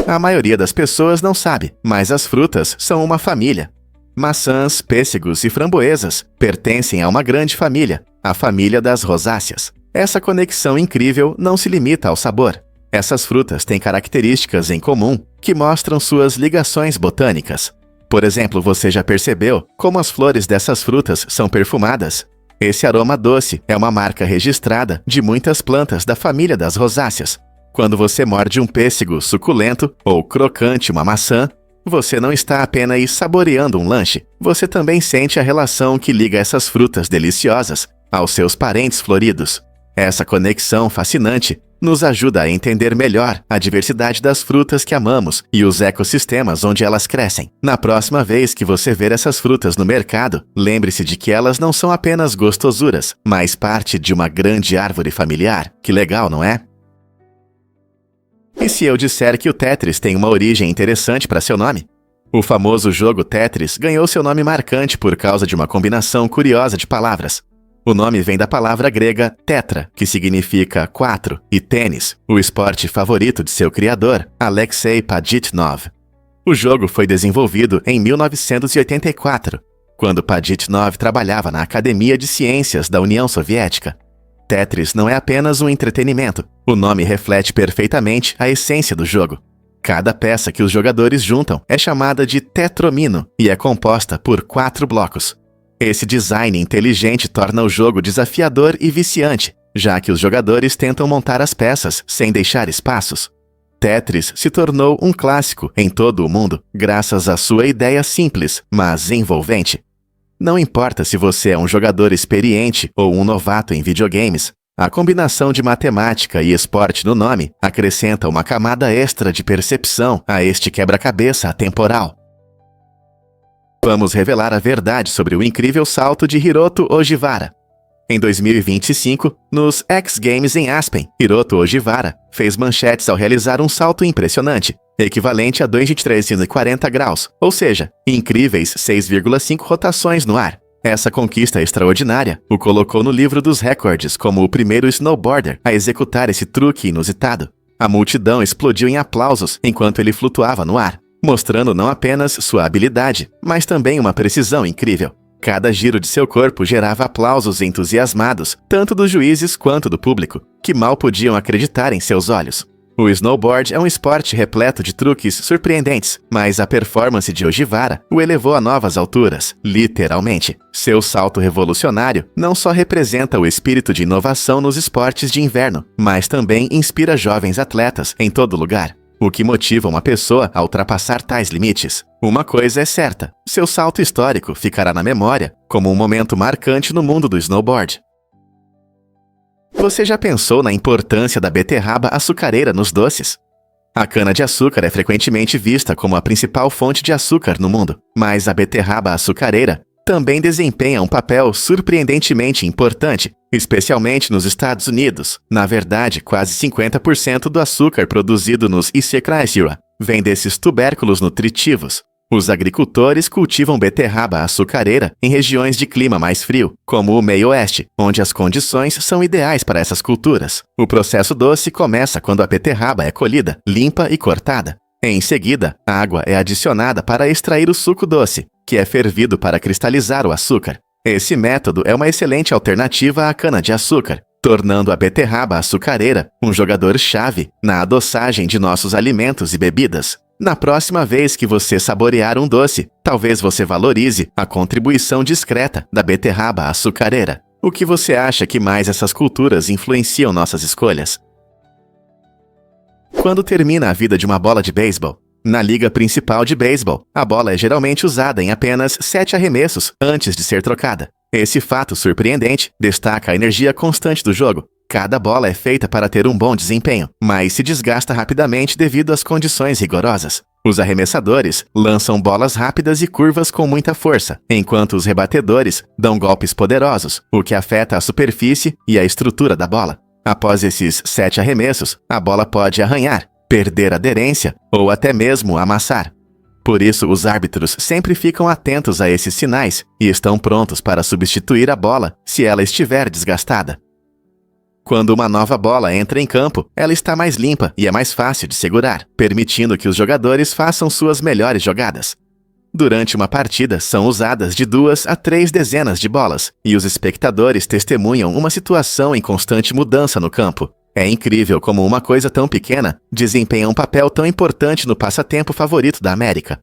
A maioria das pessoas não sabe, mas as frutas são uma família. Maçãs, pêssegos e framboesas pertencem a uma grande família, a família das rosáceas. Essa conexão incrível não se limita ao sabor. Essas frutas têm características em comum que mostram suas ligações botânicas. Por exemplo, você já percebeu como as flores dessas frutas são perfumadas? Esse aroma doce é uma marca registrada de muitas plantas da família das rosáceas. Quando você morde um pêssego suculento ou crocante uma maçã, você não está apenas saboreando um lanche, você também sente a relação que liga essas frutas deliciosas aos seus parentes floridos. Essa conexão fascinante nos ajuda a entender melhor a diversidade das frutas que amamos e os ecossistemas onde elas crescem. Na próxima vez que você ver essas frutas no mercado, lembre-se de que elas não são apenas gostosuras, mas parte de uma grande árvore familiar. Que legal, não é? E se eu disser que o Tetris tem uma origem interessante para seu nome? O famoso jogo Tetris ganhou seu nome marcante por causa de uma combinação curiosa de palavras. O nome vem da palavra grega tetra, que significa 4, e tênis, o esporte favorito de seu criador, Alexei Pajitnov. O jogo foi desenvolvido em 1984, quando Pajitnov trabalhava na Academia de Ciências da União Soviética. Tetris não é apenas um entretenimento, o nome reflete perfeitamente a essência do jogo. Cada peça que os jogadores juntam é chamada de tetromino e é composta por 4 blocos. Esse design inteligente torna o jogo desafiador e viciante, já que os jogadores tentam montar as peças sem deixar espaços. Tetris se tornou um clássico em todo o mundo, graças à sua ideia simples, mas envolvente. Não importa se você é um jogador experiente ou um novato em videogames, a combinação de matemática e esporte no nome acrescenta uma camada extra de percepção a este quebra-cabeça atemporal. Vamos revelar a verdade sobre o incrível salto de Hiroto Ojiwara. Em 2025, nos X Games em Aspen, Hiroto Ojiwara fez manchetes ao realizar um salto impressionante, equivalente a 2.340 graus, ou seja, incríveis 6,5 rotações no ar. Essa conquista extraordinária o colocou no livro dos recordes como o primeiro snowboarder a executar esse truque inusitado. A multidão explodiu em aplausos enquanto ele flutuava no ar, mostrando não apenas sua habilidade, mas também uma precisão incrível. Cada giro de seu corpo gerava aplausos entusiasmados, tanto dos juízes quanto do público, que mal podiam acreditar em seus olhos. O snowboard é um esporte repleto de truques surpreendentes, mas a performance de Ogiwara o elevou a novas alturas, literalmente. Seu salto revolucionário não só representa o espírito de inovação nos esportes de inverno, mas também inspira jovens atletas em todo lugar. O que motiva uma pessoa a ultrapassar tais limites? Uma coisa é certa, seu salto histórico ficará na memória como um momento marcante no mundo do snowboard. Você já pensou na importância da beterraba açucareira nos doces? A cana-de-açúcar é frequentemente vista como a principal fonte de açúcar no mundo, mas a beterraba açucareira também desempenha um papel surpreendentemente importante, especialmente nos Estados Unidos. Na verdade, quase 50% do açúcar produzido nos Issachar vem desses tubérculos nutritivos. Os agricultores cultivam beterraba açucareira em regiões de clima mais frio, como o meio-oeste, onde as condições são ideais para essas culturas. O processo doce começa quando a beterraba é colhida, limpa e cortada. Em seguida, a água é adicionada para extrair o suco doce, que é fervido para cristalizar o açúcar. Esse método é uma excelente alternativa à cana-de-açúcar, tornando a beterraba açucareira um jogador-chave na adoçagem de nossos alimentos e bebidas. Na próxima vez que você saborear um doce, talvez você valorize a contribuição discreta da beterraba açucareira. O que você acha que mais essas culturas influenciam nossas escolhas? Quando termina a vida de uma bola de beisebol? Na liga principal de beisebol, a bola é geralmente usada em apenas 7 arremessos antes de ser trocada. Esse fato surpreendente destaca a energia constante do jogo. Cada bola é feita para ter um bom desempenho, mas se desgasta rapidamente devido às condições rigorosas. Os arremessadores lançam bolas rápidas e curvas com muita força, enquanto os rebatedores dão golpes poderosos, o que afeta a superfície e a estrutura da bola. Após esses 7 arremessos, a bola pode arranhar, perder aderência ou até mesmo amassar. Por isso, os árbitros sempre ficam atentos a esses sinais e estão prontos para substituir a bola se ela estiver desgastada. Quando uma nova bola entra em campo, ela está mais limpa e é mais fácil de segurar, permitindo que os jogadores façam suas melhores jogadas. Durante uma partida, são usadas de 2 a 3 dezenas de bolas, e os espectadores testemunham uma situação em constante mudança no campo. É incrível como uma coisa tão pequena desempenha um papel tão importante no passatempo favorito da América.